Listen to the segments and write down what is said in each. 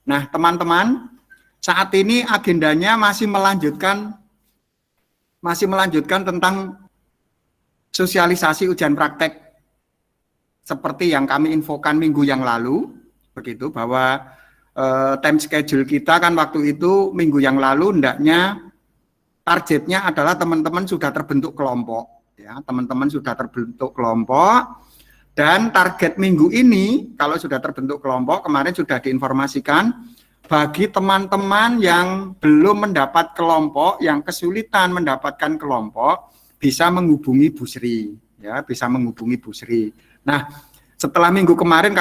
Nah, teman-teman, saat ini agendanya masih melanjutkan tentang sosialisasi ujian praktek seperti yang kami infokan minggu yang lalu, begitu, bahwa time schedule kita kan waktu itu minggu yang lalu hendaknya targetnya adalah teman-teman sudah terbentuk kelompok, ya, teman-teman sudah terbentuk kelompok. Dan target minggu ini, kalau sudah terbentuk kelompok, kemarin sudah diinformasikan, bagi teman-teman yang belum mendapat kelompok, yang kesulitan mendapatkan kelompok, bisa menghubungi Bu Sri, ya, bisa menghubungi Bu Sri. Nah, setelah minggu kemarin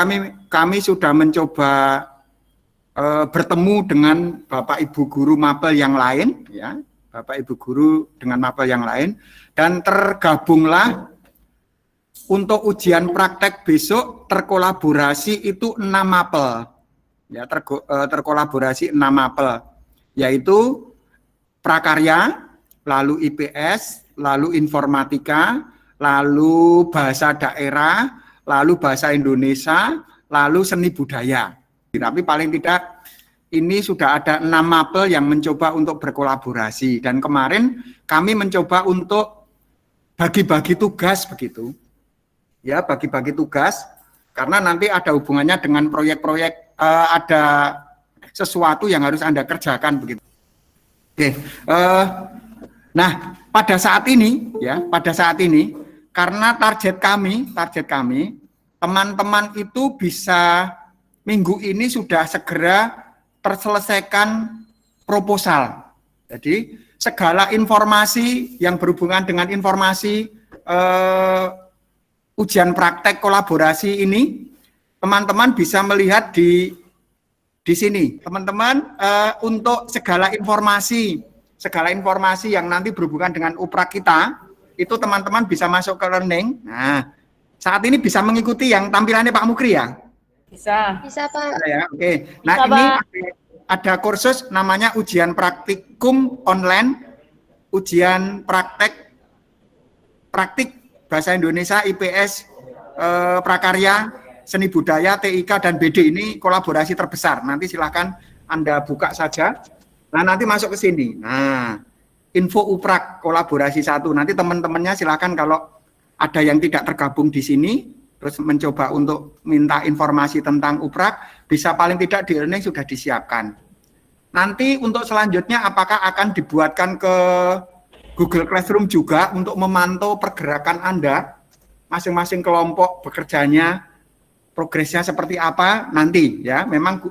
kami sudah mencoba bertemu dengan Bapak Ibu guru mapel yang lain, ya, Bapak Ibu guru dengan mapel yang lain, dan tergabunglah. Untuk ujian praktek besok terkolaborasi itu 6 mapel, ya, terkolaborasi 6 mapel, yaitu prakarya, lalu IPS, lalu informatika, lalu bahasa daerah, lalu bahasa Indonesia, lalu seni budaya. Tapi paling tidak ini sudah ada 6 mapel yang mencoba untuk berkolaborasi, dan kemarin kami mencoba untuk bagi-bagi tugas begitu. Ya, bagi-bagi tugas, karena nanti ada hubungannya dengan proyek-proyek, ada sesuatu yang harus Anda kerjakan begitu. Oke, nah pada saat ini, ya, karena target kami, teman-teman itu bisa minggu ini sudah segera terselesaikan proposal. Jadi segala informasi yang berhubungan dengan informasi ujian praktek kolaborasi ini, teman-teman bisa melihat di sini. Teman-teman, untuk segala informasi yang nanti berhubungan dengan uprak kita, itu teman-teman bisa masuk ke learning. Nah, saat ini bisa mengikuti yang tampilannya Pak Mukri ya? Bisa. Bisa, Pak. Ya, oke. Nah, bisa, ini Pak. ada kursus namanya ujian praktikum online, ujian praktik bahasa Indonesia, IPS, prakarya, seni budaya, TIK, dan BD. Ini kolaborasi terbesar. Nanti silahkan Anda buka saja. Nah, nanti masuk ke sini. Nah, info uprak kolaborasi 1. Nanti teman-temannya silahkan kalau ada yang tidak tergabung di sini, terus mencoba untuk minta informasi tentang uprak, bisa paling tidak di learning sudah disiapkan. Nanti untuk selanjutnya apakah akan dibuatkan ke Google Classroom juga untuk memantau pergerakan Anda, masing-masing kelompok bekerjanya, progresnya seperti apa nanti, ya. Memang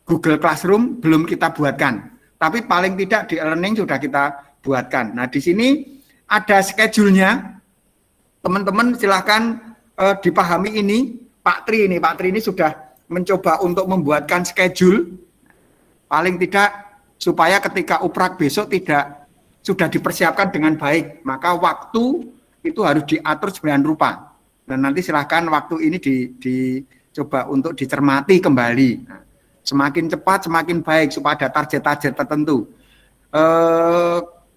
Google Classroom belum kita buatkan, tapi paling tidak di e-learning sudah kita buatkan. Nah, di sini ada schedule-nya, teman-teman silahkan dipahami ini. Pak Tri ini sudah mencoba untuk membuatkan schedule, paling tidak supaya ketika uprak besok sudah dipersiapkan dengan baik, maka waktu itu harus diatur sedemikian rupa. Dan nanti silahkan waktu ini dicoba untuk dicermati kembali. Nah, semakin cepat semakin baik supaya ada target-target tertentu.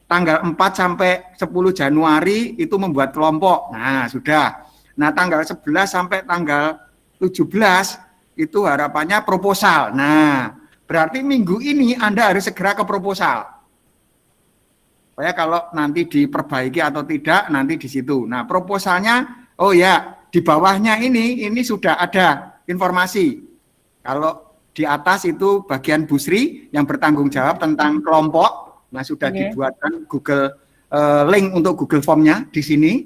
Tanggal 4 sampai 10 Januari itu membuat kelompok. Nah, sudah. Nah, tanggal 11 sampai tanggal 17 itu harapannya proposal. Nah, berarti minggu ini Anda harus segera ke proposal. Supaya kalau nanti diperbaiki atau tidak, nanti di situ. Nah, proposalnya, oh ya, di bawahnya ini sudah ada informasi. Kalau di atas itu bagian Bu Sri yang bertanggung jawab tentang kelompok. Nah, sudah dibuatkan Google link untuk Google Form-nya di sini.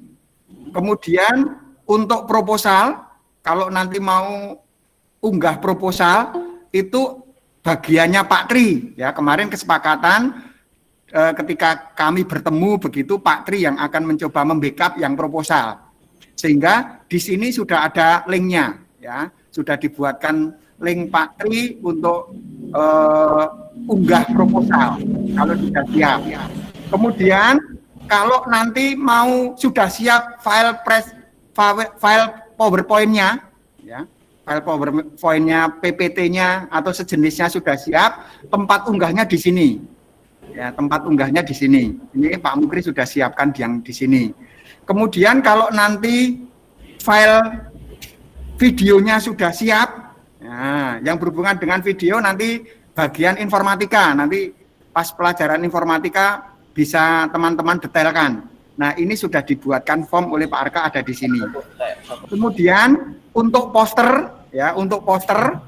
Kemudian untuk proposal, kalau nanti mau unggah proposal, itu bagiannya Pak Tri. Ya, kemarin kesepakatan ketika kami bertemu begitu, Pak Tri yang akan mencoba membackup yang proposal. Sehingga di sini sudah ada linknya, ya, sudah dibuatkan link Pak Tri untuk unggah proposal kalau sudah siap. Kemudian kalau nanti mau sudah siap file PowerPoint-nya, ya, file PowerPoint-nya, PPT-nya atau sejenisnya sudah siap, tempat unggahnya di sini. Ya, tempat unggahnya di sini. Ini Pak Mukri sudah siapkan yang di sini. Kemudian kalau nanti file videonya sudah siap, Nah, yang berhubungan dengan video nanti bagian informatika, nanti pas pelajaran informatika bisa teman-teman detailkan. Nah, ini sudah dibuatkan form oleh Pak Arka, ada di sini. Kemudian untuk poster, ya, untuk poster,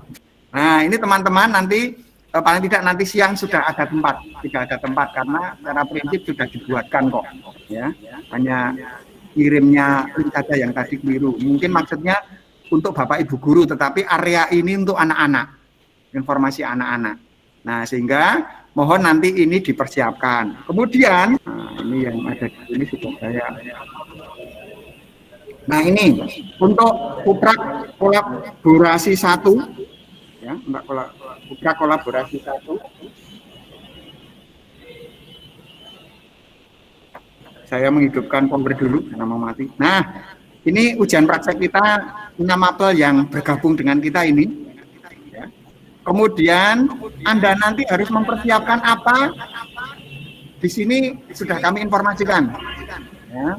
nah ini teman-teman nanti paling tidak nanti siang sudah ada tempat, tidak ada tempat karena secara prinsip sudah dibuatkan kok, ya, hanya kirimnya link saja yang tadi keliru. Mungkin maksudnya untuk Bapak Ibu guru, tetapi area ini untuk anak-anak, informasi anak-anak. Nah, sehingga mohon nanti ini dipersiapkan. Kemudian, nah, ini yang ada di sini sudah saya. Nah, ini untuk Puprak kolaborasi 1, ya, Mbak, Puprak kolaborasi 1. Saya menghidupkan komputer dulu karena mau mati. Nah, ini ujian praktek kita punya mapel yang bergabung dengan kita ini. Ya. Kemudian Anda nanti harus mempersiapkan apa? Di sini sudah kami informasikan, ya,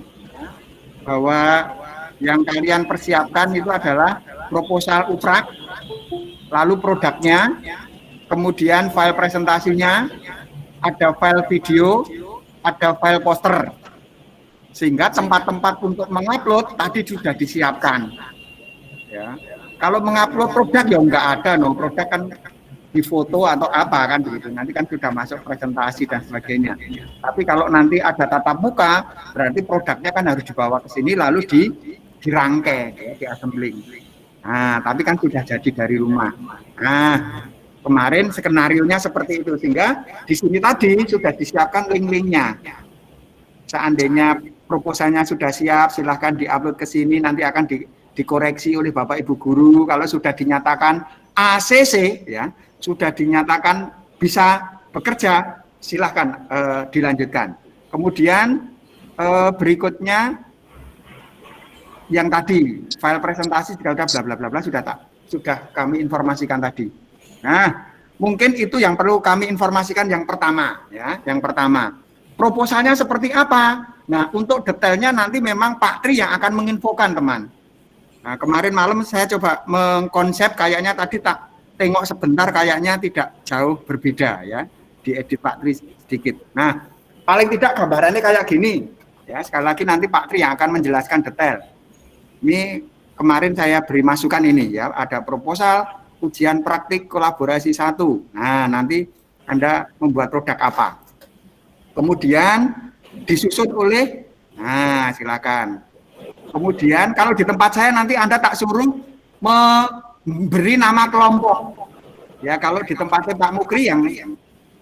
bahwa yang kalian persiapkan itu adalah proposal uprak, lalu produknya, kemudian file presentasinya, ada file video, ada file poster. Sehingga tempat-tempat untuk mengupload tadi sudah disiapkan. Ya. Kalau mengupload produk ya enggak ada, no. Produk kan di foto atau apa kan begitu. Nanti kan sudah masuk presentasi dan sebagainya. Tapi kalau nanti ada tatap muka, berarti produknya kan harus dibawa ke sini lalu dirangkai, ya, di assembling. Nah, tapi kan sudah jadi dari rumah. Nah, kemarin skenarionya seperti itu, sehingga di sini tadi sudah disiapkan link-linknya. Seandainya proposalnya sudah siap, silahkan diupload ke sini, nanti akan dikoreksi oleh Bapak Ibu guru. Kalau sudah dinyatakan ACC, ya, sudah dinyatakan bisa bekerja, silahkan dilanjutkan. Kemudian berikutnya yang tadi file presentasi juga bla bla bla bla sudah kami informasikan tadi. Nah, mungkin itu yang perlu kami informasikan yang pertama, ya, yang pertama. Proposalnya seperti apa? Nah, untuk detailnya nanti memang Pak Tri yang akan menginfokan, teman. Nah, kemarin malam saya coba mengkonsep, kayaknya tadi tak tengok sebentar, kayaknya tidak jauh berbeda, ya, diedit Pak Tri sedikit. Nah, paling tidak gambarannya kayak gini, ya. Sekali lagi nanti Pak Tri yang akan menjelaskan detail. Ini kemarin saya beri masukan ini, ya, ada proposal ujian praktik kolaborasi 1. Nah, nanti Anda membuat produk apa? Kemudian disusun oleh, nah silakan. Kemudian kalau di tempat saya nanti Anda tak suruh memberi nama kelompok. Ya, kalau di tempatnya Pak Mukri yang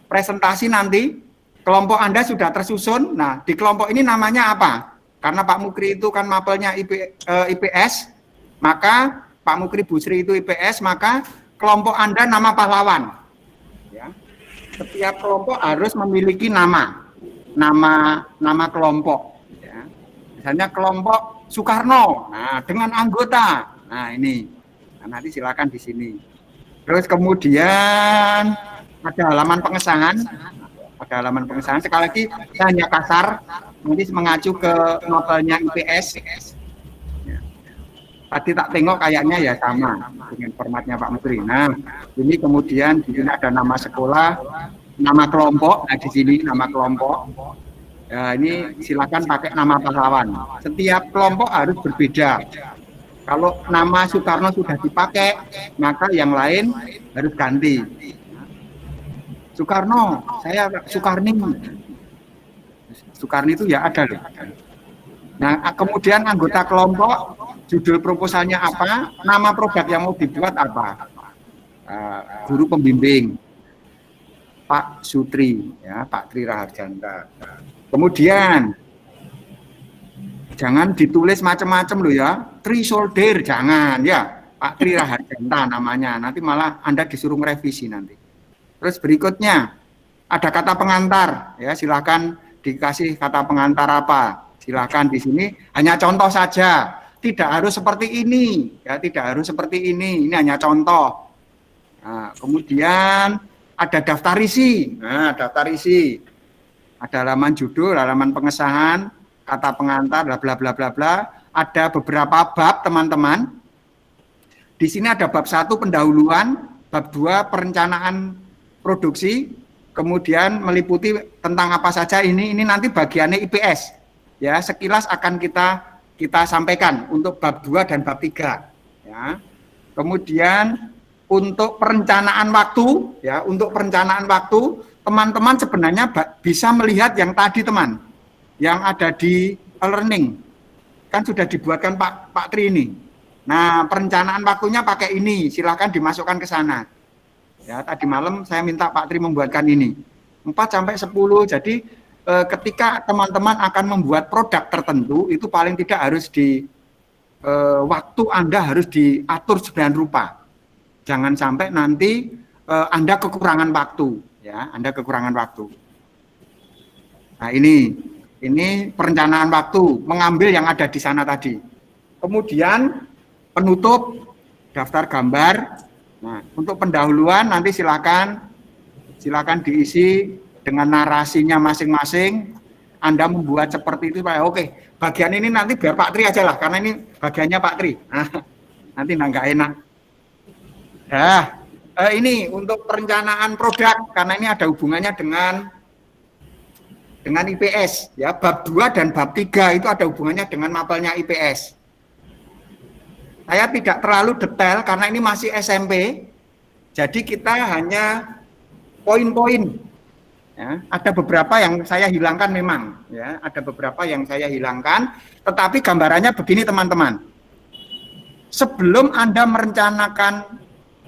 presentasi nanti, kelompok Anda sudah tersusun. Nah, di kelompok ini namanya apa? Karena Pak Mukri itu kan mapelnya IPS, maka Pak Mukri Busri itu IPS, maka kelompok Anda nama pahlawan. Ya. Setiap kelompok harus memiliki nama kelompok, ya. Misalnya kelompok Soekarno, nah dengan anggota, nah ini, nah, nanti silakan di sini. Terus kemudian ada halaman pengesahan, sekali lagi saya hanya kasar, nanti mengacu ke novelnya IPS. Ya. Tadi tak tengok kayaknya ya sama dengan formatnya Pak Menteri. Nah, ini kemudian di sini ada nama sekolah, nama kelompok, nah di sini nama kelompok. Ya, ini silakan pakai nama pahlawan. Setiap kelompok harus berbeda. Kalau nama Soekarno sudah dipakai, maka yang lain harus ganti. Soekarno, saya Soekarni. Soekarni itu ya ada loh. Nah, kemudian anggota kelompok, judul proposalnya apa, nama produk yang mau dibuat apa. Guru pembimbing. Pak Sutri, ya, Pak Tri Raharjanta. Kemudian jangan ditulis macam-macam loh ya, Tri Solder jangan ya, Pak Tri Raharjanta namanya. Nanti malah Anda disuruh merevisi nanti. Terus berikutnya ada kata pengantar, ya silakan dikasih kata pengantar apa. Silakan di sini hanya contoh saja, tidak harus seperti ini, ya tidak harus seperti ini hanya contoh. Nah, kemudian ada daftar isi. Nah, daftar isi. Ada halaman judul, halaman pengesahan, kata pengantar, bla bla bla bla bla. Ada beberapa bab, teman-teman. Di sini ada bab 1 pendahuluan, bab 2 perencanaan produksi, kemudian meliputi tentang apa saja ini nanti bagiannya IPS. Ya, sekilas akan kita sampaikan untuk bab 2 dan bab 3. Ya. Kemudian untuk perencanaan waktu, ya, untuk perencanaan waktu, teman-teman sebenarnya bisa melihat yang tadi teman, yang ada di e-learning. Kan sudah dibuatkan Pak Tri ini. Nah, perencanaan waktunya pakai ini, silakan dimasukkan ke sana. Ya, tadi malam saya minta Pak Tri membuatkan ini. 4 sampai 10. Jadi ketika teman-teman akan membuat produk tertentu, itu paling tidak harus waktu Anda harus diatur sedemikian rupa. Jangan sampai nanti Anda kekurangan waktu, ya, Anda kekurangan waktu. Nah, ini perencanaan waktu, mengambil yang ada di sana tadi. Kemudian penutup, daftar gambar. Nah, untuk pendahuluan nanti silakan diisi dengan narasinya masing-masing. Anda membuat seperti itu, Pak. Oke, bagian ini nanti biar Pak Tri aja lah, karena ini bagiannya Pak Tri. Nah, nanti nggak enak. Nah, ini untuk perencanaan produk, karena ini ada hubungannya dengan IPS. Ya, bab 2 dan bab 3 itu ada hubungannya dengan mapelnya IPS. Saya tidak terlalu detail karena ini masih SMP, jadi kita hanya poin-poin. Ya, ada beberapa yang saya hilangkan memang, ya, ada beberapa yang saya hilangkan. Tetapi gambarannya begini teman-teman. Sebelum Anda merencanakan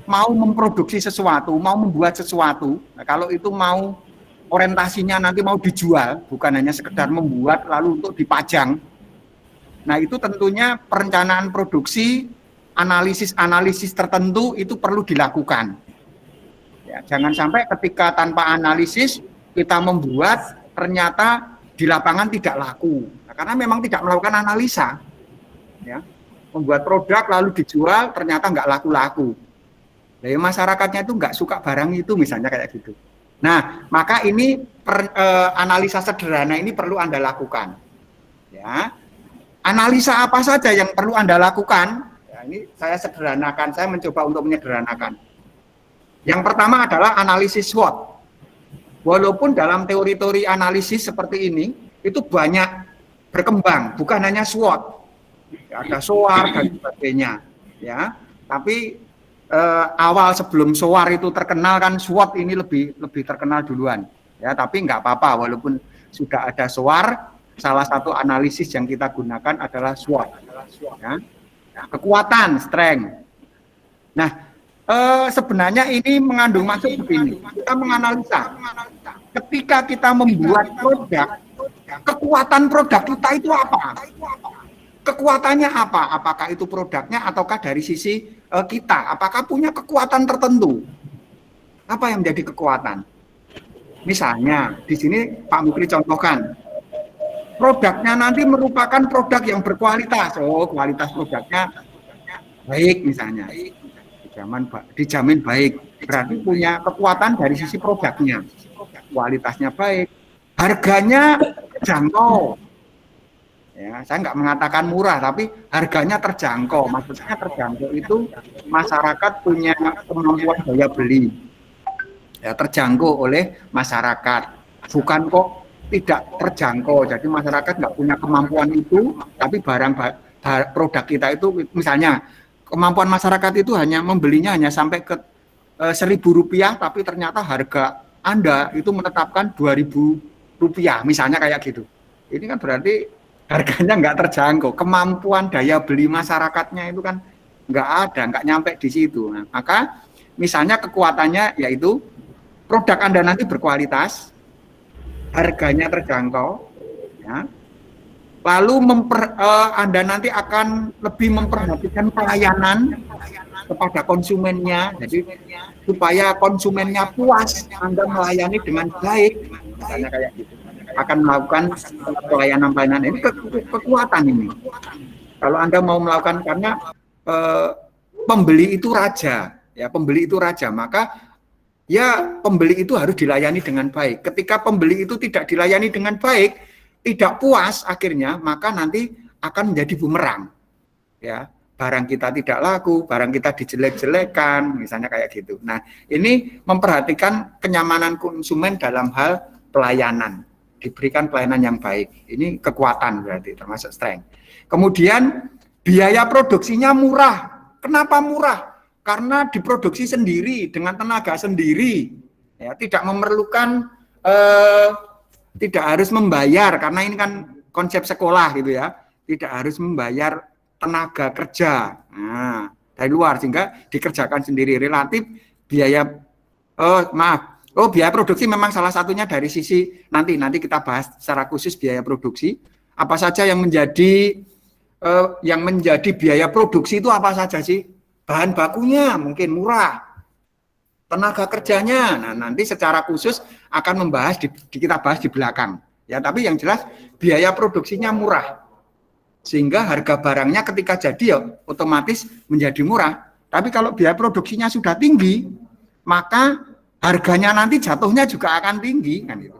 mau memproduksi sesuatu, mau membuat sesuatu, nah kalau itu mau orientasinya nanti mau dijual, bukan hanya sekedar membuat lalu untuk dipajang. Nah, itu tentunya perencanaan produksi, analisis tertentu itu perlu dilakukan. Ya, jangan sampai ketika tanpa analisis kita membuat ternyata di lapangan tidak laku. Nah, karena memang tidak melakukan analisa. Ya, membuat produk lalu dijual ternyata nggak laku-laku. Nah, masyarakatnya itu nggak suka barang itu misalnya kayak gitu. Nah, maka ini analisa sederhana ini perlu Anda lakukan. Ya. Analisa apa saja yang perlu Anda lakukan? Ya, ini saya sederhanakan, saya mencoba untuk menyederhanakan. Yang pertama adalah analisis SWOT. Walaupun dalam teori-teori analisis seperti ini, itu banyak berkembang, bukan hanya SWOT. Ya, ada SOAR dan sebagainya. Ya, tapi awal sebelum SOAR itu terkenal kan SWOT ini lebih terkenal duluan. Ya, tapi nggak apa-apa, walaupun sudah ada SOAR, salah satu analisis yang kita gunakan adalah SWOT. Ya. Nah, kekuatan, strength. Nah, sebenarnya ini mengandung maksud begini. Kita menganalisa. Ketika kita membuat produk, kekuatan produk kita itu apa? Kekuatannya apa? Apakah itu produknya ataukah dari sisi kita? Apakah punya kekuatan tertentu? Apa yang menjadi kekuatan? Misalnya, di sini Pak Mukri contohkan. Produknya nanti merupakan produk yang berkualitas. Oh, kualitas produknya baik misalnya. Dijamin baik. Berarti punya kekuatan dari sisi produknya. Kualitasnya baik. Harganya terjangkau. Ya, saya nggak mengatakan murah, tapi harganya terjangkau. Maksudnya terjangkau itu masyarakat punya kemampuan daya beli. Ya, terjangkau oleh masyarakat. Bukan kok tidak terjangkau, jadi masyarakat nggak punya kemampuan itu, tapi produk kita itu misalnya kemampuan masyarakat itu hanya membelinya hanya sampai ke Rp1.000, tapi ternyata harga Anda itu menetapkan Rp2.000, misalnya kayak gitu. Ini kan berarti harganya nggak terjangkau, kemampuan daya beli masyarakatnya itu kan nggak ada, nggak nyampe di situ. Nah, maka misalnya kekuatannya yaitu produk Anda nanti berkualitas, harganya terjangkau, ya. Lalu Anda nanti akan lebih memperhatikan pelayanan kepada konsumennya, jadi supaya konsumennya puas, Anda melayani dengan baik, misalnya kayak gitu. Akan melakukan pelayanan ini kekuatan ini. Kalau Anda mau melakukan, karena pembeli itu raja, ya, pembeli itu raja, maka ya pembeli itu harus dilayani dengan baik. Ketika pembeli itu tidak dilayani dengan baik, tidak puas akhirnya, maka nanti akan menjadi bumerang. Ya, barang kita tidak laku, barang kita dijelek-jelekan, misalnya kayak gitu. Nah, ini memperhatikan kenyamanan konsumen dalam hal pelayanan, diberikan pelayanan yang baik. Ini kekuatan berarti, termasuk strength. Kemudian biaya produksinya murah. Kenapa murah? Karena diproduksi sendiri dengan tenaga sendiri, ya, tidak memerlukan, tidak harus membayar, karena ini kan konsep sekolah gitu ya, tidak harus membayar tenaga kerja dari luar, sehingga dikerjakan sendiri. Relatif biaya biaya produksi memang salah satunya dari sisi nanti kita bahas secara khusus biaya produksi. Apa saja yang menjadi biaya produksi itu apa saja sih? Bahan bakunya mungkin murah, tenaga kerjanya. Nah, nanti secara khusus akan kita bahas di belakang. Ya, tapi yang jelas biaya produksinya murah. Sehingga harga barangnya ketika jadi ya otomatis menjadi murah. Tapi kalau biaya produksinya sudah tinggi, maka harganya nanti jatuhnya juga akan tinggi kan itu.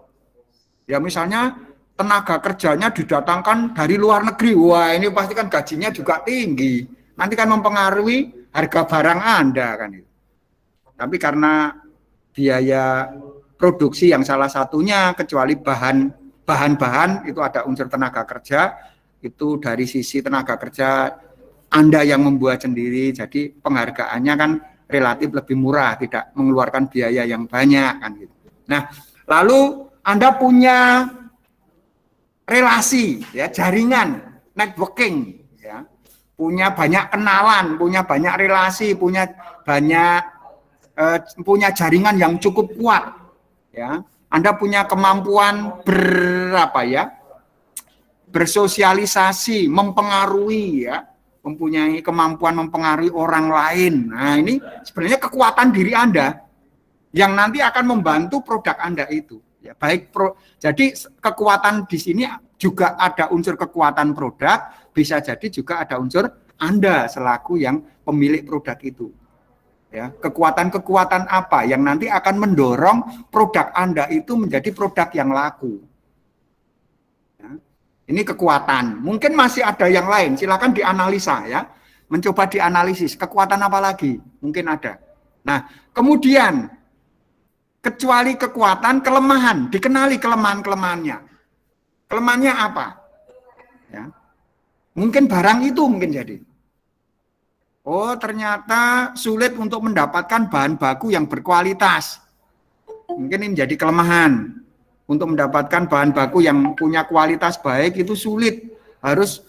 Ya misalnya tenaga kerjanya didatangkan dari luar negeri, wah ini pasti kan gajinya juga tinggi. Nanti kan mempengaruhi harga barang Anda kan itu. Tapi karena biaya produksi yang salah satunya kecuali bahan-bahan itu ada unsur tenaga kerja, itu dari sisi tenaga kerja Anda yang membuat sendiri, jadi penghargaannya kan relatif lebih murah, tidak mengeluarkan biaya yang banyak kan gitu. Nah, lalu Anda punya relasi, ya, jaringan, networking, ya, punya banyak kenalan, punya banyak relasi, punya jaringan yang cukup kuat, ya. Anda punya kemampuan bersosialisasi, mempengaruhi, ya, mempunyai kemampuan mempengaruhi orang lain. Nah, ini sebenarnya kekuatan diri Anda yang nanti akan membantu produk Anda itu. Ya, jadi kekuatan di sini juga ada unsur kekuatan produk, bisa jadi juga ada unsur Anda selaku yang pemilik produk itu. Ya, kekuatan-kekuatan apa yang nanti akan mendorong produk Anda itu menjadi produk yang laku. Ini kekuatan. Mungkin masih ada yang lain. Silakan dianalisa ya. Mencoba dianalisis. Kekuatan apa lagi? Mungkin ada. Nah, kemudian kecuali kekuatan, kelemahan. Dikenali kelemahan-kelemahannya. Kelemahannya apa? Ya. Mungkin barang itu mungkin jadi. Oh, ternyata sulit untuk mendapatkan bahan baku yang berkualitas. Mungkin ini menjadi kelemahan. Untuk mendapatkan bahan baku yang punya kualitas baik itu sulit, harus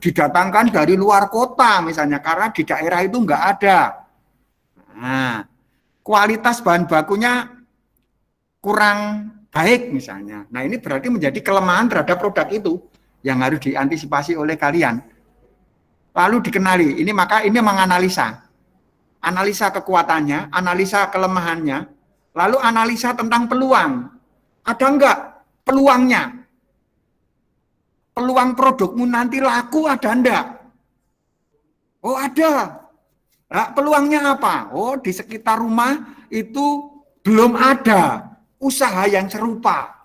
didatangkan dari luar kota misalnya, karena di daerah itu enggak ada. Nah, kualitas bahan bakunya kurang baik misalnya. Nah, ini berarti menjadi kelemahan terhadap produk itu yang harus diantisipasi oleh kalian. Lalu dikenali, maka ini menganalisa. Analisa kekuatannya, analisa kelemahannya, lalu analisa tentang peluang. Ada enggak peluangnya? Peluang produkmu nanti laku ada enggak? Oh ada. Nah, peluangnya apa? Oh di sekitar rumah itu belum ada usaha yang serupa.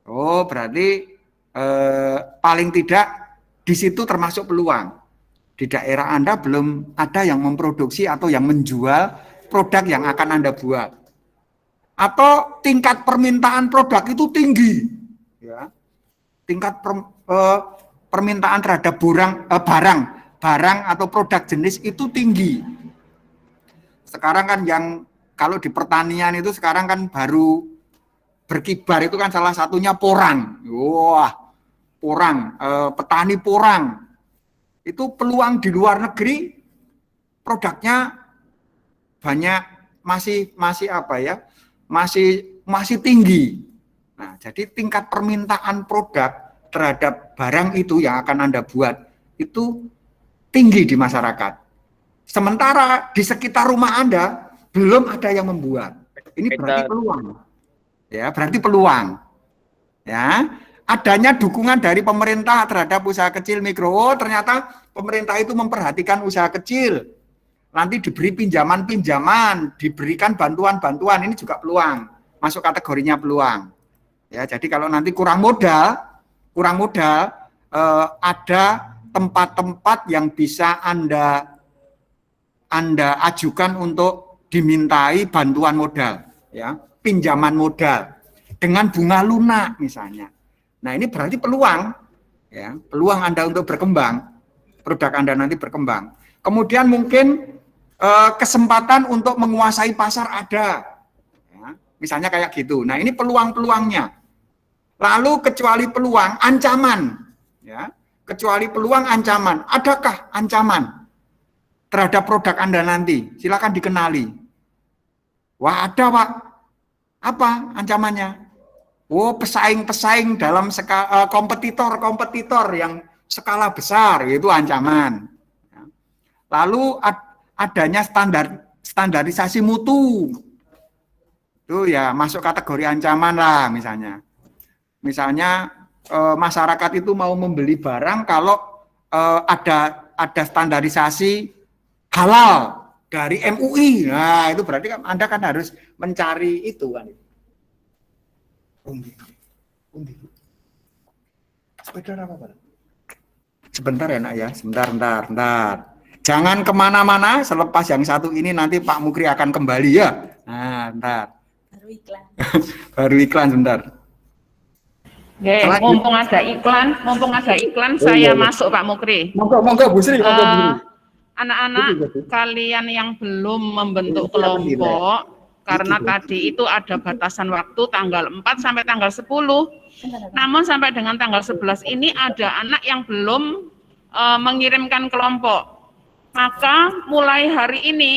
Oh berarti paling tidak di situ termasuk peluang. Di daerah Anda belum ada yang memproduksi atau yang menjual produk yang akan Anda buat. Atau tingkat permintaan produk itu tinggi, ya. Tingkat permintaan terhadap barang atau produk jenis itu tinggi. Sekarang kan yang kalau di pertanian itu sekarang kan baru berkibar itu kan salah satunya porang. Wah, porang, petani porang. Itu peluang di luar negeri produknya banyak masih apa ya? Masih tinggi. Nah, jadi tingkat permintaan produk terhadap barang itu yang akan Anda buat itu tinggi di masyarakat. Sementara di sekitar rumah Anda belum ada yang membuat. Ini berarti peluang. Ya, berarti peluang. Ya, adanya dukungan dari pemerintah terhadap usaha kecil mikro. Oh, ternyata pemerintah itu memperhatikan usaha kecil. Nanti diberi pinjaman-pinjaman, diberikan bantuan-bantuan, ini juga peluang, masuk kategorinya peluang. Ya, jadi kalau nanti kurang modal, ada tempat-tempat yang bisa Anda ajukan untuk dimintai bantuan modal, ya, pinjaman modal dengan bunga lunak misalnya. Nah, ini berarti peluang, ya, peluang Anda untuk berkembang, produk Anda nanti berkembang. Kemudian mungkin kesempatan untuk menguasai pasar ada, ya, misalnya kayak gitu. Nah, ini peluang-peluangnya. Lalu kecuali peluang, ancaman, ya, kecuali peluang, ancaman. Adakah ancaman terhadap produk Anda nanti? Silakan dikenali. Wah, ada, Pak. Apa ancamannya? Oh, pesaing-pesaing dalam kompetitor-kompetitor yang skala besar, itu ancaman. Lalu adanya standarisasi mutu. Itu ya masuk kategori ancaman lah misalnya. Misalnya masyarakat itu mau membeli barang kalau ada standarisasi halal dari MUI. Nah, itu berarti Anda kan harus mencari itu kan. Sepeda apa, Pak? Sebentar ya, Nak ya. Sebentar. Jangan kemana-mana, selepas yang satu ini nanti Pak Mukri akan kembali ya. Nah, bentar. Baru iklan. Baru iklan sebentar. Mumpung ada iklan, saya masuk Pak Mukri. Monggo Bu Sri, monggo Bu Sri. Anak-anak, kalian yang belum membentuk kelompok, karena tadi itu ada batasan waktu tanggal 4 sampai tanggal 10. Namun sampai dengan tanggal 11 ini ada anak yang belum mengirimkan kelompok. Maka mulai hari ini,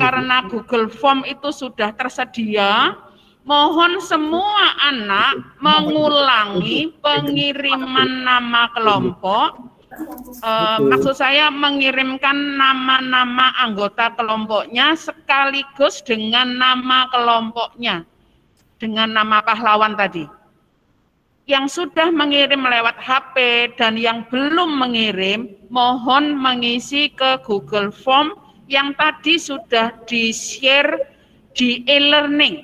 karena Google Form itu sudah tersedia, mohon semua anak mengulangi pengiriman nama kelompok. Maksud saya mengirimkan nama-nama anggota kelompoknya sekaligus dengan nama kelompoknya, dengan nama pahlawan tadi. Yang sudah mengirim lewat HP dan yang belum mengirim, mohon mengisi ke Google Form yang tadi sudah di-share di e-learning.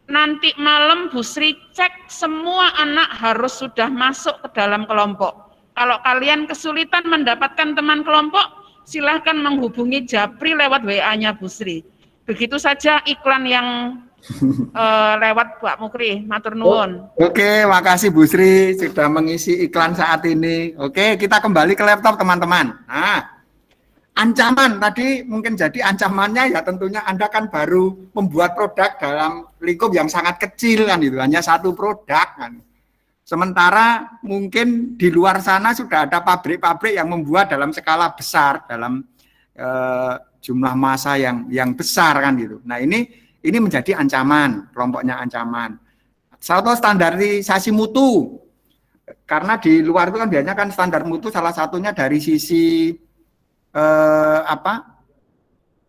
Nanti malam Bu Sri cek semua anak harus sudah masuk ke dalam kelompok. Kalau kalian kesulitan mendapatkan teman kelompok, silahkan menghubungi Japri lewat WA-nya Bu Sri. Begitu saja iklan yang lewat Pak Mukri, matur nuwun. Oke, makasih Bu Sri sudah mengisi iklan saat ini. Oke, kita kembali ke laptop teman-teman. Nah, ancaman tadi mungkin jadi ancamannya ya tentunya Anda kan baru membuat produk dalam lingkup yang sangat kecil kan itu, hanya satu produk kan. Sementara mungkin di luar sana sudah ada pabrik-pabrik yang membuat dalam skala besar, dalam jumlah massa yang besar kan gitu. Nah, ini menjadi ancaman, kelompoknya ancaman. Satu standarisasi mutu. Karena di luar itu kan biasanya kan standar mutu salah satunya dari sisi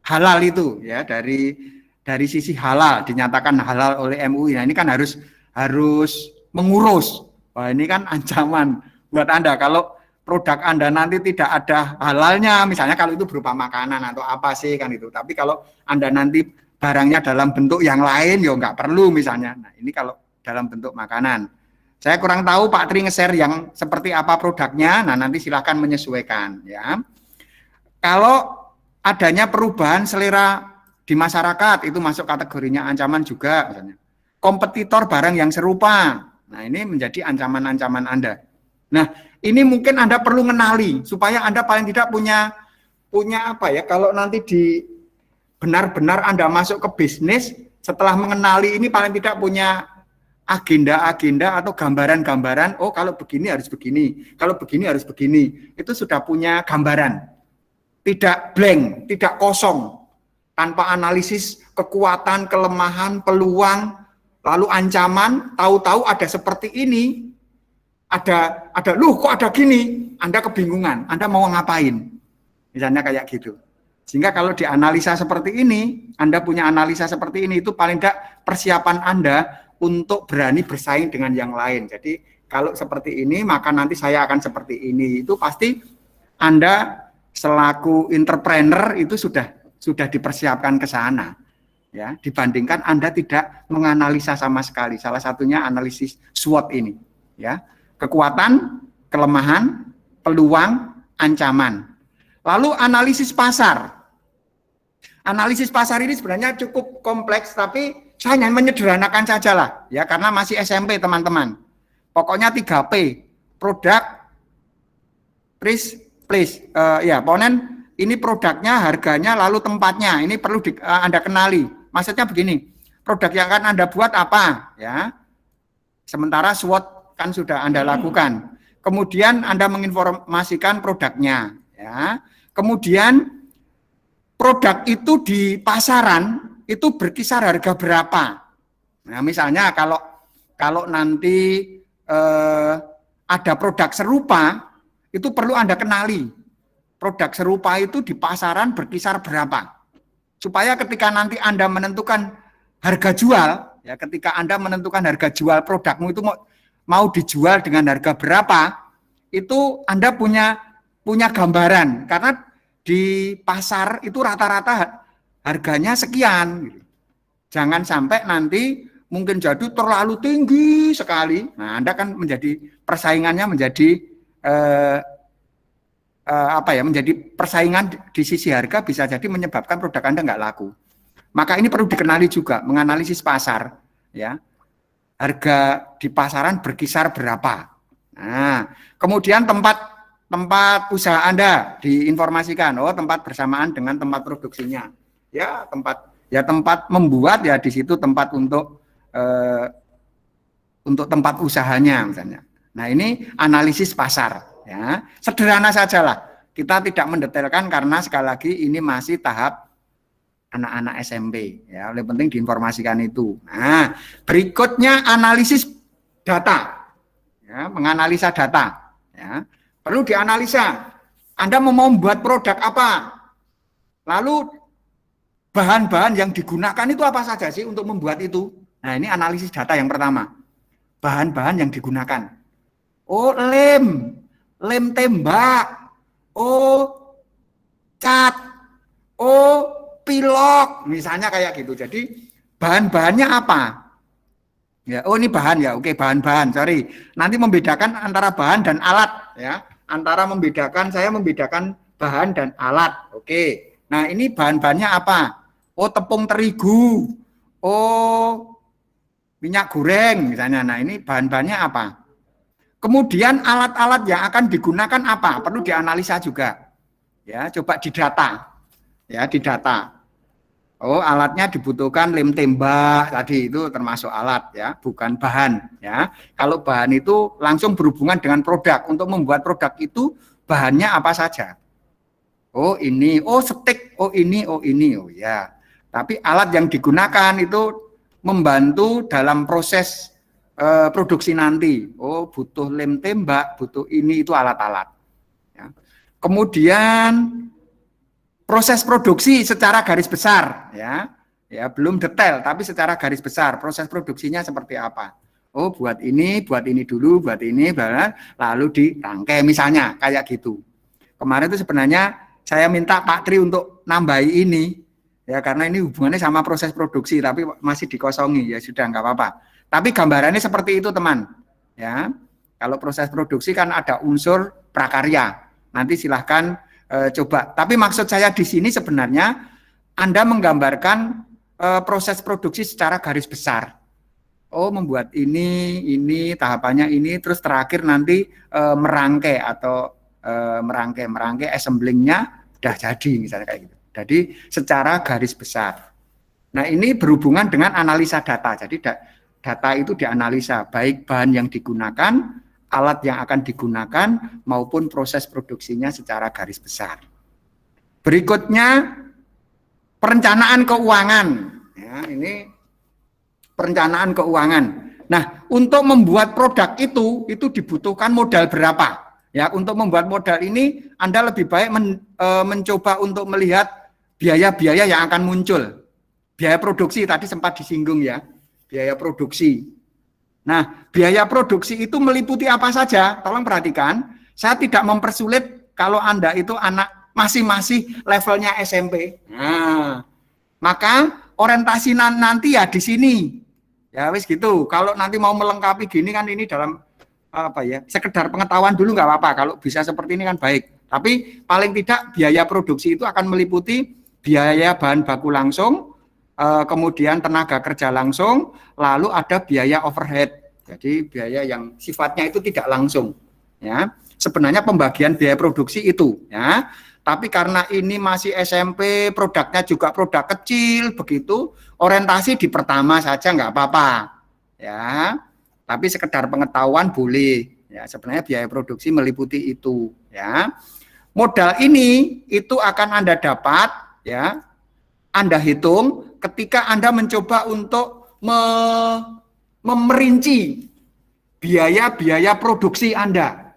halal itu ya, dari sisi halal dinyatakan halal oleh MUI. Nah, ini kan harus mengurus. Wah, ini kan ancaman buat Anda kalau produk Anda nanti tidak ada halalnya, misalnya kalau itu berupa makanan atau apa sih kan itu. Tapi kalau Anda nanti barangnya dalam bentuk yang lain, ya nggak perlu misalnya. Nah, ini kalau dalam bentuk makanan. Saya kurang tahu Pak Tri nge-share yang seperti apa produknya, nah nanti silahkan menyesuaikan ya. Kalau adanya perubahan selera di masyarakat, itu masuk kategorinya ancaman juga misalnya. Kompetitor barang yang serupa, nah ini menjadi ancaman-ancaman Anda. Nah, ini mungkin Anda perlu mengenali supaya Anda paling tidak punya apa ya, kalau nanti benar-benar Anda masuk ke bisnis, setelah mengenali ini paling tidak punya agenda-agenda atau gambaran-gambaran, oh kalau begini harus begini, kalau begini harus begini, itu sudah punya gambaran. Tidak blank, tidak kosong, tanpa analisis kekuatan, kelemahan, peluang, lalu ancaman, tahu-tahu ada seperti ini, ada loh kok ada gini, Anda kebingungan, Anda mau ngapain, misalnya kayak gitu. Sehingga kalau dianalisa seperti ini, Anda punya analisa seperti ini, itu paling tidak persiapan Anda untuk berani bersaing dengan yang lain. Jadi kalau seperti ini, maka nanti saya akan seperti ini. Itu pasti Anda selaku entrepreneur itu sudah dipersiapkan ke sana. Ya, dibandingkan Anda tidak menganalisa sama sekali. Salah satunya analisis SWOT ini, ya. Kekuatan, kelemahan, peluang, ancaman. Lalu analisis pasar. Analisis pasar ini sebenarnya cukup kompleks, tapi saya hanya menyederhanakan saja lah, ya, karena masih SMP teman-teman. Pokoknya 3P, produk, price, place. Ya, ponen ini produknya, harganya, lalu tempatnya. Ini perlu Anda kenali. Maksudnya begini, produk yang akan Anda buat apa, ya? Sementara SWOT kan sudah Anda lakukan. Kemudian Anda menginformasikan produknya, ya. Kemudian produk itu di pasaran itu berkisar harga berapa. Nah, misalnya kalau nanti ada produk serupa, itu perlu Anda kenali. Produk serupa itu di pasaran berkisar berapa. Supaya ketika nanti Anda menentukan harga jual, ya, ketika Anda menentukan harga jual produkmu itu mau dijual dengan harga berapa, itu Anda punya gambaran. Karena di pasar itu rata-rata harganya sekian. Jangan sampai nanti mungkin jadi terlalu tinggi sekali. Nah, Anda kan persaingannya menjadi menjadi persaingan di sisi harga, bisa jadi menyebabkan produk Anda nggak laku. Maka ini perlu dikenali juga, menganalisis pasar, ya. Harga di pasaran berkisar berapa. Nah, kemudian tempat usaha Anda diinformasikan, tempat bersamaan dengan tempat produksinya. Ya, tempat membuat, ya di situ tempat untuk tempat usahanya misalnya. Nah, ini analisis pasar, ya. Sederhana sajalah. Kita tidak mendetailkan karena sekali lagi ini masih tahap anak-anak SMP, ya. Lebih penting diinformasikan itu. Nah, berikutnya analisis data. Ya, menganalisa data, ya. Perlu dianalisa. Anda mau membuat produk apa? Lalu bahan-bahan yang digunakan itu apa saja sih untuk membuat itu? Nah, ini analisis data yang pertama. Bahan-bahan yang digunakan. Oh, lem tembak. Oh, cat. Oh, pilok. Misalnya kayak gitu. Jadi bahan-bahannya apa? Ya, oh ini bahan ya. Oke, bahan-bahan. Sorry. Nanti membedakan antara bahan dan alat, ya. Saya membedakan bahan dan alat. Oke. Nah, ini bahan-bahannya apa? Oh, tepung terigu. Oh, minyak goreng misalnya. Nah, ini bahan-bahannya apa? Kemudian alat-alat yang akan digunakan apa? Perlu dianalisa juga. Ya, coba didata. Ya, didata. Oh, alatnya dibutuhkan lem tembak tadi, itu termasuk alat, ya, bukan bahan, ya. Kalau bahan itu langsung berhubungan dengan produk. Untuk membuat produk itu bahannya apa saja? Oh, ini, oh stik, oh ini, oh ya. Tapi alat yang digunakan itu membantu dalam proses produksi nanti. Oh, butuh lem tembak, butuh ini, itu alat-alat. Ya. Kemudian proses produksi secara garis besar, ya belum detail, tapi secara garis besar proses produksinya seperti apa. Oh, buat ini dulu, buat ini, lalu dirangkai misalnya kayak gitu. Kemarin itu sebenarnya saya minta Pak Tri untuk nambahi ini, ya karena ini hubungannya sama proses produksi, tapi masih dikosongi, ya sudah nggak apa-apa. Tapi gambarannya seperti itu teman, ya. Kalau proses produksi kan ada unsur prakarya. Nanti silahkan coba. Tapi maksud saya di sini sebenarnya Anda menggambarkan proses produksi secara garis besar. Oh, membuat ini tahapannya ini, terus terakhir nanti merangkai atau merangkai assemblingnya udah jadi misalnya kayak gitu. Jadi secara garis besar. Nah, ini berhubungan dengan analisa data. Jadi data itu dianalisa baik bahan yang digunakan, alat yang akan digunakan maupun proses produksinya secara garis besar. Berikutnya perencanaan keuangan. Ya, ini perencanaan keuangan. Nah, untuk membuat produk itu dibutuhkan modal berapa? Ya, untuk membuat modal ini Anda lebih baik mencoba untuk melihat biaya-biaya yang akan muncul. Biaya produksi tadi sempat disinggung ya, biaya produksi. Nah, biaya produksi itu meliputi apa saja? Tolong perhatikan, saya tidak mempersulit kalau Anda itu anak masih levelnya SMP. Nah, maka orientasi nanti ya di sini. Ya wis gitu. Kalau nanti mau melengkapi gini kan ini dalam apa ya, sekedar pengetahuan dulu nggak apa-apa, kalau bisa seperti ini kan baik. Tapi paling tidak biaya produksi itu akan meliputi biaya bahan baku langsung, kemudian tenaga kerja langsung, lalu ada biaya overhead. Jadi biaya yang sifatnya itu tidak langsung. Ya, sebenarnya pembagian biaya produksi itu. Ya, tapi karena ini masih SMP, produknya juga produk kecil, begitu orientasi di pertama saja nggak apa-apa. Ya. Tapi sekedar pengetahuan boleh. Ya, sebenarnya biaya produksi meliputi itu. Ya, modal ini itu akan Anda dapat, ya, Anda hitung ketika Anda mencoba untuk memerinci biaya-biaya produksi Anda.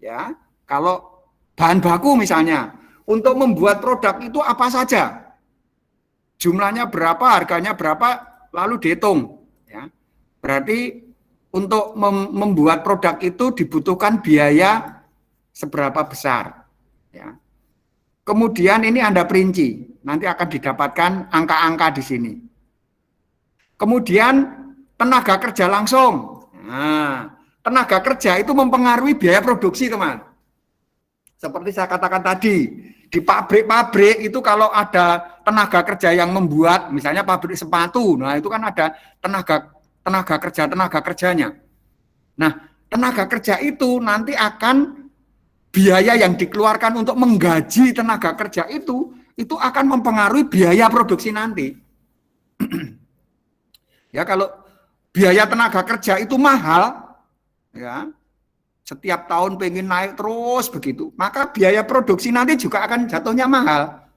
Ya, kalau bahan baku misalnya, untuk membuat produk itu apa saja, jumlahnya berapa, harganya berapa, lalu dihitung. Ya, berarti untuk membuat produk itu dibutuhkan biaya seberapa besar. Ya. Kemudian ini Anda perinci, nanti akan didapatkan angka-angka di sini. Kemudian tenaga kerja langsung. Nah, tenaga kerja itu mempengaruhi biaya produksi, teman. Seperti saya katakan tadi, di pabrik-pabrik itu kalau ada tenaga kerja yang membuat, misalnya pabrik sepatu, nah itu kan ada tenaga kerjanya. Nah, tenaga kerja itu nanti akan biaya yang dikeluarkan untuk menggaji tenaga kerja itu akan mempengaruhi biaya produksi nanti. Ya, kalau biaya tenaga kerja itu mahal, ya, setiap tahun pengen naik terus begitu, maka biaya produksi nanti juga akan jatuhnya mahal.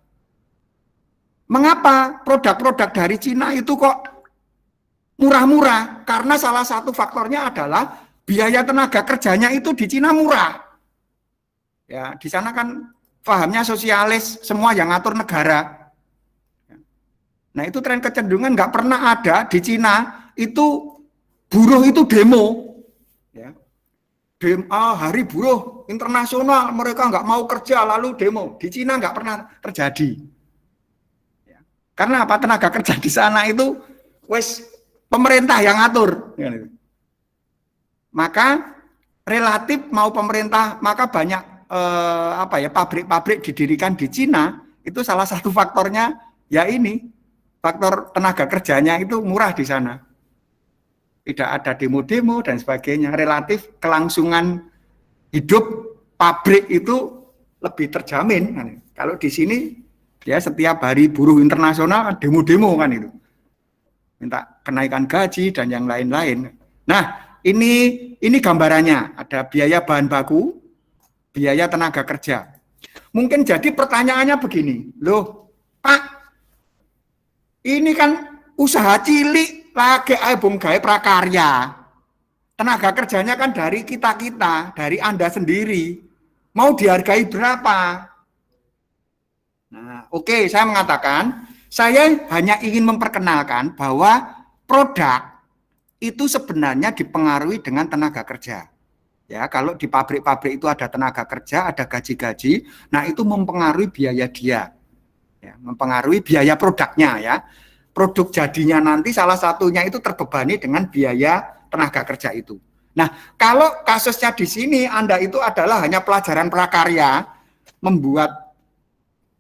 Mengapa produk-produk dari Cina itu kok murah-murah? Karena salah satu faktornya adalah biaya tenaga kerjanya itu di Cina murah. Ya, di sana kan pahamnya sosialis, semua yang ngatur negara. Nah, itu tren kecenderungan nggak pernah ada di Cina itu buruh itu demo. Ya. Hari buruh internasional, mereka nggak mau kerja lalu demo. Di Cina nggak pernah terjadi. Ya. Karena apa? Tenaga kerja di sana itu wes pemerintah yang ngatur. Maka relatif mau pemerintah, maka banyak pabrik-pabrik didirikan di Cina, itu salah satu faktornya ya ini, faktor tenaga kerjanya itu murah di sana. Tidak ada demo-demo dan sebagainya, relatif kelangsungan hidup pabrik itu lebih terjamin. Kalau di sini ya setiap hari buruh internasional demo-demo kan itu. Minta kenaikan gaji dan yang lain-lain. Nah, ini gambarannya, ada biaya bahan baku, biaya tenaga kerja. Mungkin jadi pertanyaannya begini, loh Pak, ini kan usaha cilik lagi bung gawe prakarya. Tenaga kerjanya kan dari kita-kita, dari Anda sendiri. Mau dihargai berapa? Nah, oke, saya mengatakan, saya hanya ingin memperkenalkan bahwa produk itu sebenarnya dipengaruhi dengan tenaga kerja. Ya, kalau di pabrik-pabrik itu ada tenaga kerja, ada gaji-gaji, nah itu mempengaruhi biaya dia. Ya, mempengaruhi biaya produknya ya. Produk jadinya nanti salah satunya itu terbebani dengan biaya tenaga kerja itu. Nah, kalau kasusnya di sini Anda itu adalah hanya pelajaran prakarya, membuat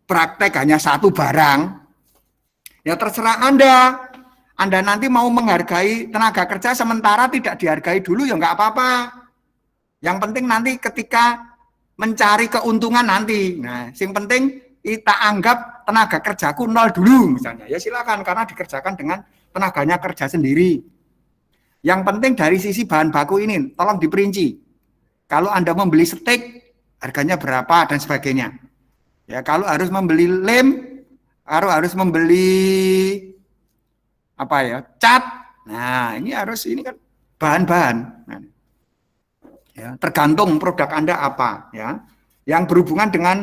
praktek hanya satu barang, ya terserah Anda. Anda nanti mau menghargai tenaga kerja sementara tidak dihargai dulu ya nggak apa-apa. Yang penting nanti ketika mencari keuntungan nanti. Nah, yang penting kita anggap tenaga kerjaku nol dulu misalnya. Ya silakan karena dikerjakan dengan tenaganya kerja sendiri. Yang penting dari sisi bahan baku ini tolong diperinci. Kalau Anda membeli steak harganya berapa dan sebagainya. Ya, kalau harus membeli lem, harus membeli cat. Nah, ini kan bahan-bahan. Nah, ya, tergantung produk Anda apa ya. Yang berhubungan dengan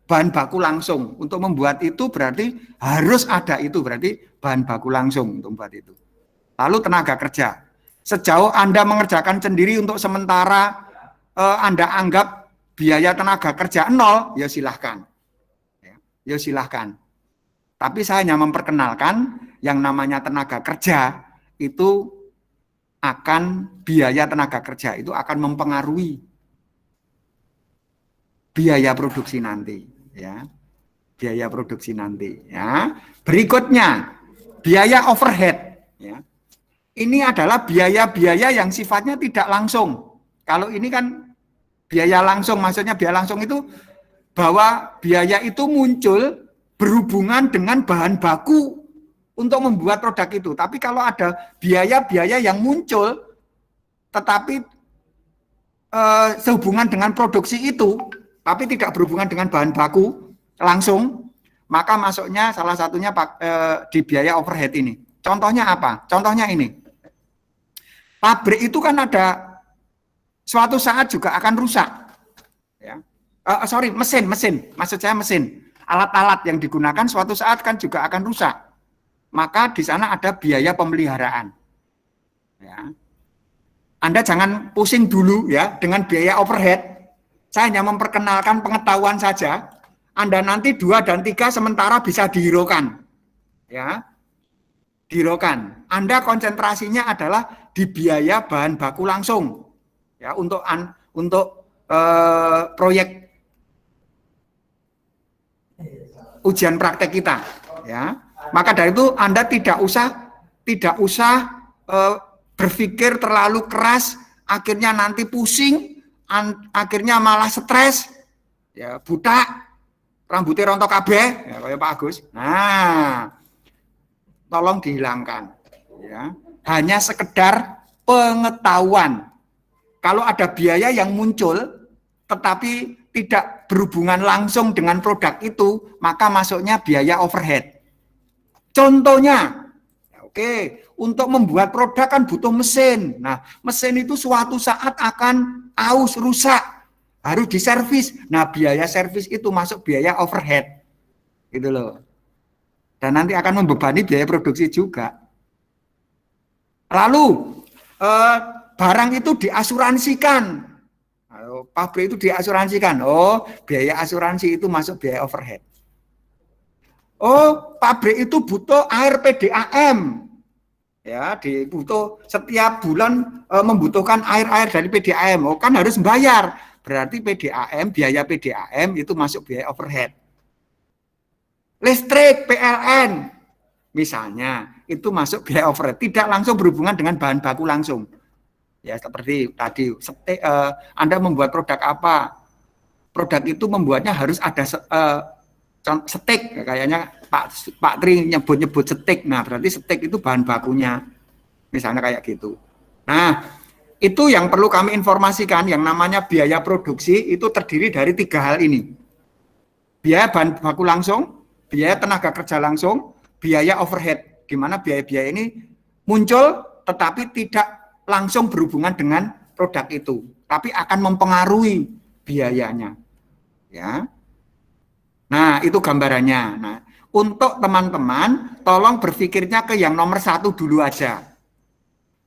bahan baku langsung. Untuk membuat itu berarti harus ada itu, berarti bahan baku langsung untuk membuat itu. Lalu tenaga kerja. Sejauh Anda mengerjakan sendiri untuk sementara Anda anggap biaya tenaga kerja nol, ya silahkan. Ya silahkan. Tapi saya hanya memperkenalkan yang namanya tenaga kerja itu akan biaya tenaga kerja, itu akan mempengaruhi biaya produksi nanti, ya. Biaya produksi nanti, ya. Berikutnya, biaya overhead, ya. Ini adalah biaya-biaya yang sifatnya tidak langsung. Kalau ini kan biaya langsung, maksudnya biaya langsung itu bahwa biaya itu muncul berhubungan dengan bahan baku untuk membuat produk itu. Tapi kalau ada biaya-biaya yang muncul tetapi sehubungan dengan produksi itu, tapi tidak berhubungan dengan bahan baku langsung, maka masuknya salah satunya di biaya overhead ini. Contohnya apa? Contohnya ini. Pabrik itu kan ada suatu saat juga akan rusak. Ya. Mesin. Maksud saya mesin. Alat-alat yang digunakan suatu saat kan juga akan rusak. Maka di sana ada biaya pemeliharaan. Ya. Anda jangan pusing dulu ya dengan biaya overhead. Saya hanya memperkenalkan pengetahuan saja. Anda nanti 2 dan 3 sementara bisa dihiraukan. Ya. Dihiraukan. Anda konsentrasinya adalah di biaya bahan baku langsung. Ya, untuk proyek ujian praktek kita, ya. Maka dari itu Anda tidak usah berpikir terlalu keras, akhirnya nanti pusing, akhirnya malah stres, ya, buta, rambutnya rontok kabeh, ya, kayak Pak Agus. Nah, tolong dihilangkan, ya. Hanya sekedar pengetahuan. Kalau ada biaya yang muncul, tetapi tidak berhubungan langsung dengan produk itu, maka masuknya biaya overhead. Contohnya, oke, untuk membuat produk kan butuh mesin. Nah, mesin itu suatu saat akan aus, rusak, harus diservis. Nah, biaya servis itu masuk biaya overhead, gitu loh. Dan nanti akan membebani biaya produksi juga. Lalu barang itu diasuransikan. Pabrik itu diasuransikan. Oh, biaya asuransi itu masuk biaya overhead. Oh, pabrik itu butuh air PDAM. Ya, butuh setiap bulan membutuhkan air dari PDAM. Oh, kan harus bayar. Berarti PDAM, biaya PDAM itu masuk biaya overhead. Listrik, PLN misalnya, itu masuk biaya overhead, tidak langsung berhubungan dengan bahan baku langsung. Ya, seperti tadi, Anda membuat produk apa? Produk itu membuatnya harus ada steak, kayaknya Pak Tri nyebut steak. Nah, berarti steak itu bahan bakunya. Misalnya kayak gitu. Nah, itu yang perlu kami informasikan, yang namanya biaya produksi itu terdiri dari 3 hal ini. Biaya bahan baku langsung, biaya tenaga kerja langsung, biaya overhead, di mana biaya-biaya ini muncul tetapi tidak langsung berhubungan dengan produk itu, tapi akan mempengaruhi biayanya. Ya. Nah, itu gambarannya. Nah, untuk teman-teman, tolong berpikirnya ke yang nomor 1 dulu aja.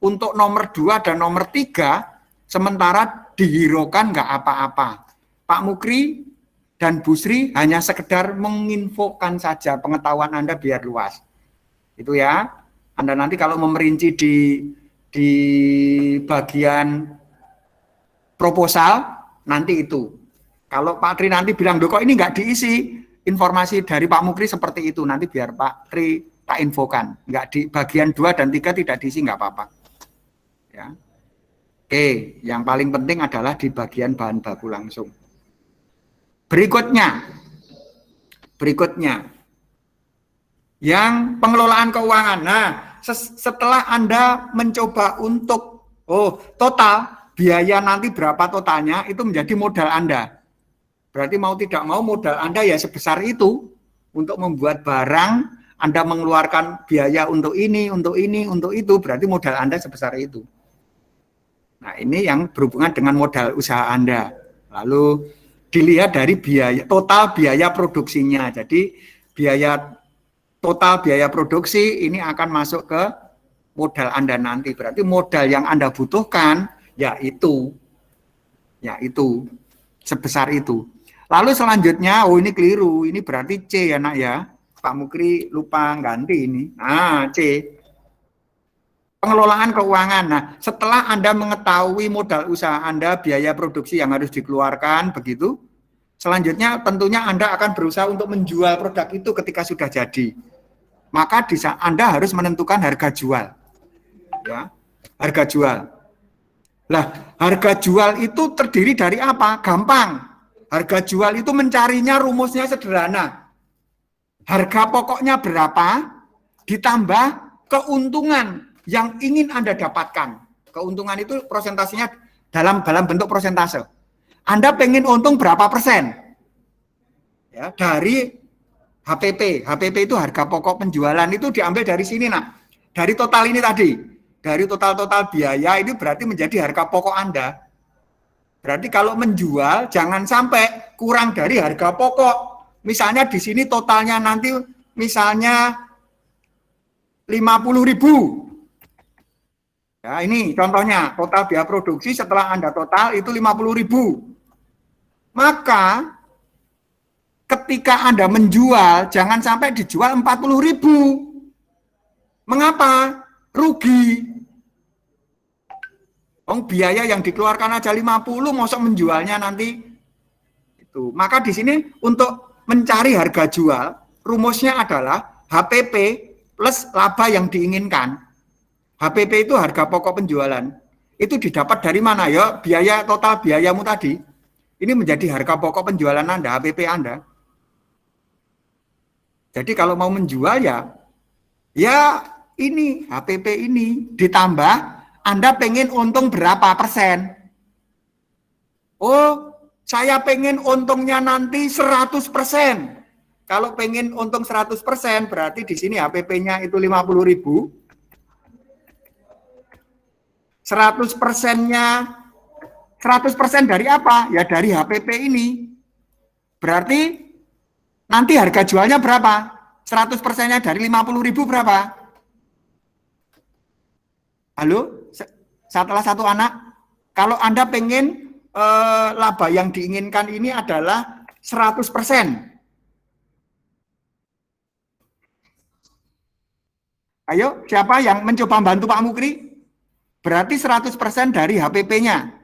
Untuk nomor 2 dan nomor 3, sementara dihiraukan nggak apa-apa. Pak Mukri dan Bu Sri hanya sekedar menginfokan saja pengetahuan Anda biar luas. Itu ya. Anda nanti kalau memerinci di bagian proposal, nanti itu. Kalau Pak Tri nanti bilang, kok ini nggak diisi, informasi dari Pak Mukri seperti itu, nanti biar Pak Tri tak infokan. Nggak di bagian 2 dan 3 tidak diisi, nggak apa-apa. Ya. Oke, yang paling penting adalah di bagian bahan baku langsung. Berikutnya, yang pengelolaan keuangan. Nah, setelah Anda mencoba untuk, total, biaya nanti berapa totalnya, itu menjadi modal Anda. Berarti mau tidak mau modal Anda ya sebesar itu. Untuk membuat barang, Anda mengeluarkan biaya untuk ini, untuk itu, berarti modal Anda sebesar itu. Nah, ini yang berhubungan dengan modal usaha Anda. Lalu dilihat dari total biaya produksinya. Jadi total biaya produksi ini akan masuk ke modal Anda nanti. Berarti modal yang Anda butuhkan yaitu sebesar itu. Lalu selanjutnya, ini keliru. Ini berarti C ya nak ya. Pak Mukri lupa ganti ini. Nah, C. Pengelolaan keuangan. Nah, setelah Anda mengetahui modal usaha Anda, biaya produksi yang harus dikeluarkan, begitu, selanjutnya tentunya Anda akan berusaha untuk menjual produk itu ketika sudah jadi. Maka Anda harus menentukan harga jual. Ya, harga jual. Lah, harga jual itu terdiri dari apa? Gampang. Harga jual itu mencarinya rumusnya sederhana. Harga pokoknya berapa, ditambah keuntungan yang ingin Anda dapatkan. Keuntungan itu persentasenya dalam bentuk persentase. Anda pengen untung berapa persen? Ya, dari HPP. HPP itu harga pokok penjualan, itu diambil dari sini, nak. Dari total ini tadi. Dari total biaya ini berarti menjadi harga pokok Anda. Berarti kalau menjual jangan sampai kurang dari harga pokok. Misalnya di sini totalnya nanti misalnya 50.000. Ya, ini contohnya, total biaya produksi setelah Anda total itu 50.000. Maka ketika Anda menjual, jangan sampai dijual 40.000. Mengapa? Rugi. Biaya yang dikeluarkan aja 50, mosok menjualnya nanti itu. Maka di sini untuk mencari harga jual, rumusnya adalah HPP plus laba yang diinginkan. HPP itu harga pokok penjualan. Itu didapat dari mana ya? Biaya total biayamu tadi. Ini menjadi harga pokok penjualan Anda, HPP Anda. Jadi kalau mau menjual ya ini HPP ini ditambah Anda pengen untung berapa persen. Oh, saya pengen untungnya nanti 100%. Kalau pengen untung 100%, berarti di sini HPP-nya itu 50.000. 100% dari apa? Ya dari HPP ini. Berarti nanti harga jualnya berapa? 100%-nya dari 50.000 berapa? Halo? Setelah satu anak, kalau Anda pengen laba yang diinginkan ini adalah 100%. Ayo, siapa yang mencoba bantu Pak Mukri? Berarti 100% dari HPP-nya.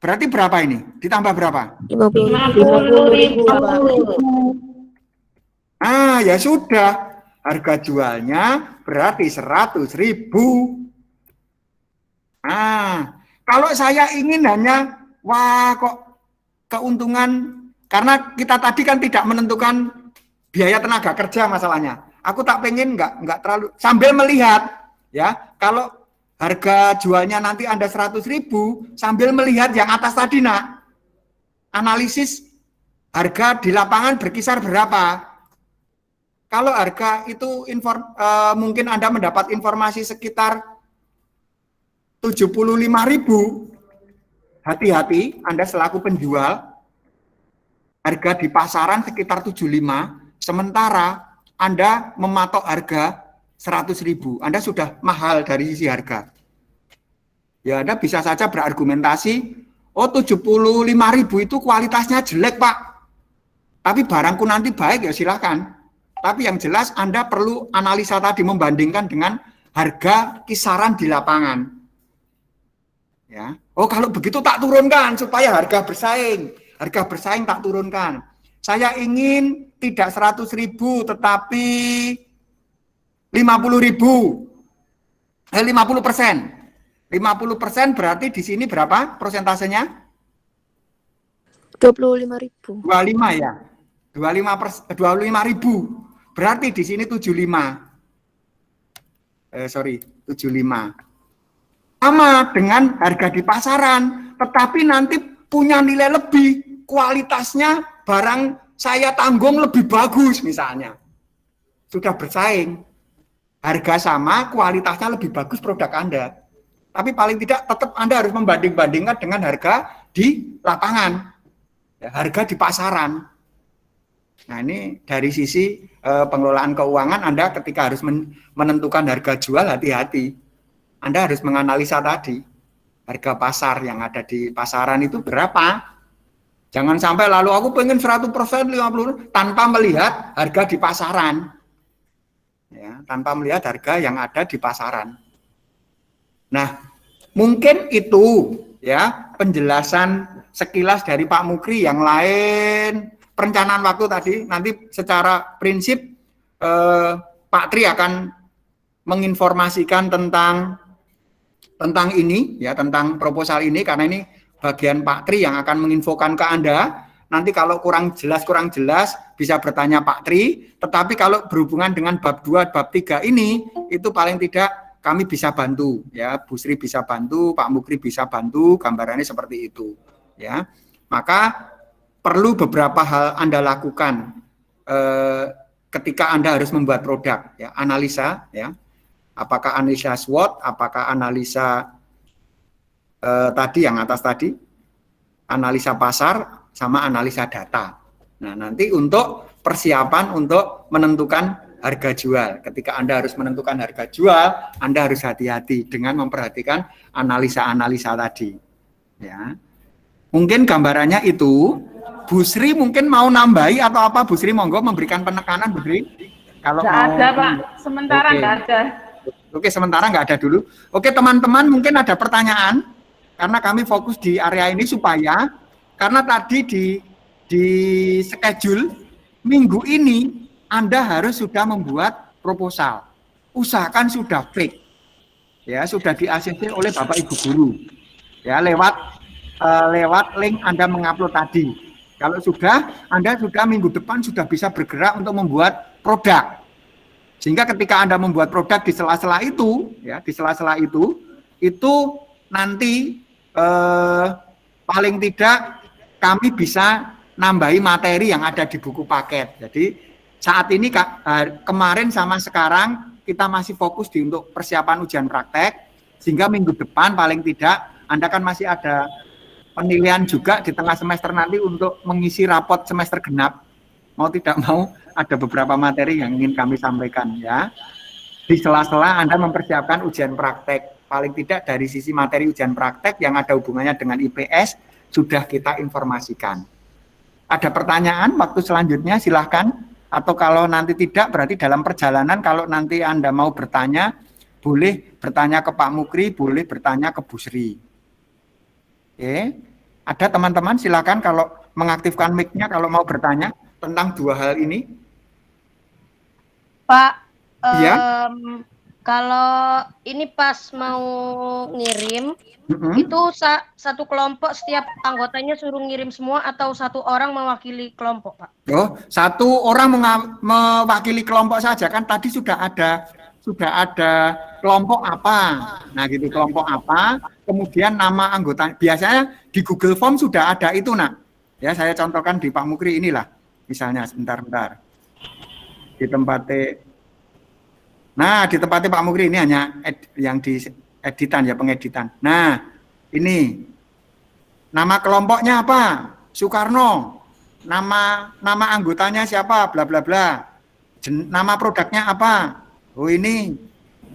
Berarti berapa ini? Ditambah berapa? 50.000. Ah, ya sudah. Harga jualnya berarti 100.000. Ah, kalau saya ingin hanya, kok keuntungan, karena kita tadi kan tidak menentukan biaya tenaga kerja masalahnya. Aku tak pengen nggak terlalu, sambil melihat, ya, kalau harga jualnya nanti Anda 100.000, sambil melihat yang atas tadi, nak. Analisis harga di lapangan berkisar berapa. Kalau harga itu mungkin Anda mendapat informasi sekitar 75.000, hati-hati Anda selaku penjual, harga di pasaran sekitar 75, sementara Anda mematok harga 100.000, Anda sudah mahal dari sisi harga. Ya, Anda bisa saja berargumentasi, 75.000 itu kualitasnya jelek, Pak. Tapi barangku nanti baik, ya silakan. Tapi yang jelas Anda perlu analisa tadi, membandingkan dengan harga kisaran di lapangan. Ya. Kalau begitu tak turunkan supaya harga bersaing. Harga bersaing tak turunkan. Saya ingin tidak 100.000 tetapi 50.000. 50%. 50% berarti di sini berapa persentasenya? 25.000. 25 ya. 25.000. Berarti di sini 75. 75. Sama dengan harga di pasaran, tetapi nanti punya nilai lebih, kualitasnya barang saya tanggung lebih bagus misalnya. Sudah bersaing. Harga sama, kualitasnya lebih bagus produk Anda. Tapi paling tidak tetap Anda harus membanding-bandingkan dengan harga di lapangan. Ya, harga di pasaran. Nah, ini dari sisi pengelolaan keuangan Anda ketika harus menentukan harga jual, hati-hati. Anda harus menganalisa tadi, harga pasar yang ada di pasaran itu berapa. Jangan sampai lalu aku pengen 100%, 50% tanpa melihat harga di pasaran. ya, tanpa melihat harga yang ada di pasaran. Nah, mungkin itu ya penjelasan sekilas dari Pak Mukri. Yang lain perencanaan waktu tadi, nanti secara prinsip Pak Tri akan menginformasikan tentang ini ya, tentang proposal ini, karena ini bagian Pak Tri yang akan menginfokan ke Anda. Nanti kalau kurang jelas bisa bertanya Pak Tri, tetapi kalau berhubungan dengan bab 2, bab 3 ini, itu paling tidak kami bisa bantu ya, Bu Sri bisa bantu, Pak Mukri bisa bantu, gambarannya seperti itu ya. Maka perlu beberapa hal Anda lakukan ketika Anda harus membuat produk ya, analisa ya. Apakah analisa SWOT, apakah analisa tadi yang atas tadi, analisa pasar sama analisa data. Nah, nanti untuk persiapan untuk menentukan harga jual. Ketika Anda harus menentukan harga jual, Anda harus hati-hati dengan memperhatikan analisa-analisa tadi. Ya. Mungkin gambarannya itu. Bu Sri mungkin mau nambahi atau apa? Bu Sri monggo memberikan penekanan, Bu Sri. Kalau nggak mau, ada Pak, sementara nggak ada. Oke, sementara nggak ada dulu. Oke, teman-teman mungkin ada pertanyaan, karena kami fokus di area ini supaya, karena tadi di schedule minggu ini Anda harus sudah membuat proposal. Usahakan sudah fake, ya sudah di-ACC oleh Bapak Ibu guru, ya lewat link Anda mengupload tadi. Kalau sudah, Anda sudah minggu depan sudah bisa bergerak untuk membuat produk. Sehingga ketika Anda membuat produk di sela-sela itu, ya di sela-sela itu nanti paling tidak kami bisa nambahi materi yang ada di buku paket. Jadi saat ini kemarin sama sekarang kita masih fokus untuk persiapan ujian praktek, sehingga minggu depan paling tidak Anda kan masih ada penilaian juga di tengah semester nanti untuk mengisi rapot semester genap. Mau tidak mau ada beberapa materi yang ingin kami sampaikan ya. Di sela-sela Anda mempersiapkan ujian praktek, paling tidak dari sisi materi ujian praktek yang ada hubungannya dengan IPS sudah kita informasikan. Ada pertanyaan waktu selanjutnya silahkan, atau kalau nanti tidak berarti dalam perjalanan kalau nanti Anda mau bertanya boleh bertanya ke Pak Mukri, boleh bertanya ke Bu Sri. Oke, ada teman-teman silakan kalau mengaktifkan mic-nya kalau mau bertanya tentang dua hal ini. Pak, Ya. kalau ini pas mau ngirim, itu satu kelompok setiap anggotanya suruh ngirim semua atau satu orang mewakili kelompok, Pak? Oh, satu orang mewakili kelompok saja, kan tadi sudah ada kelompok apa. Nah, gitu kelompok apa, kemudian nama anggota. Biasanya di Google Form sudah ada itu, Nak. Ya, saya contohkan di Pak Mukri inilah. Misalnya sebentar. Di tempatnya Pak Mukri ini hanya yang di editan ya, pengeditan. Nah, ini nama kelompoknya apa? Soekarno. Nama anggotanya siapa? Bla bla bla. Nama produknya apa? Oh, ini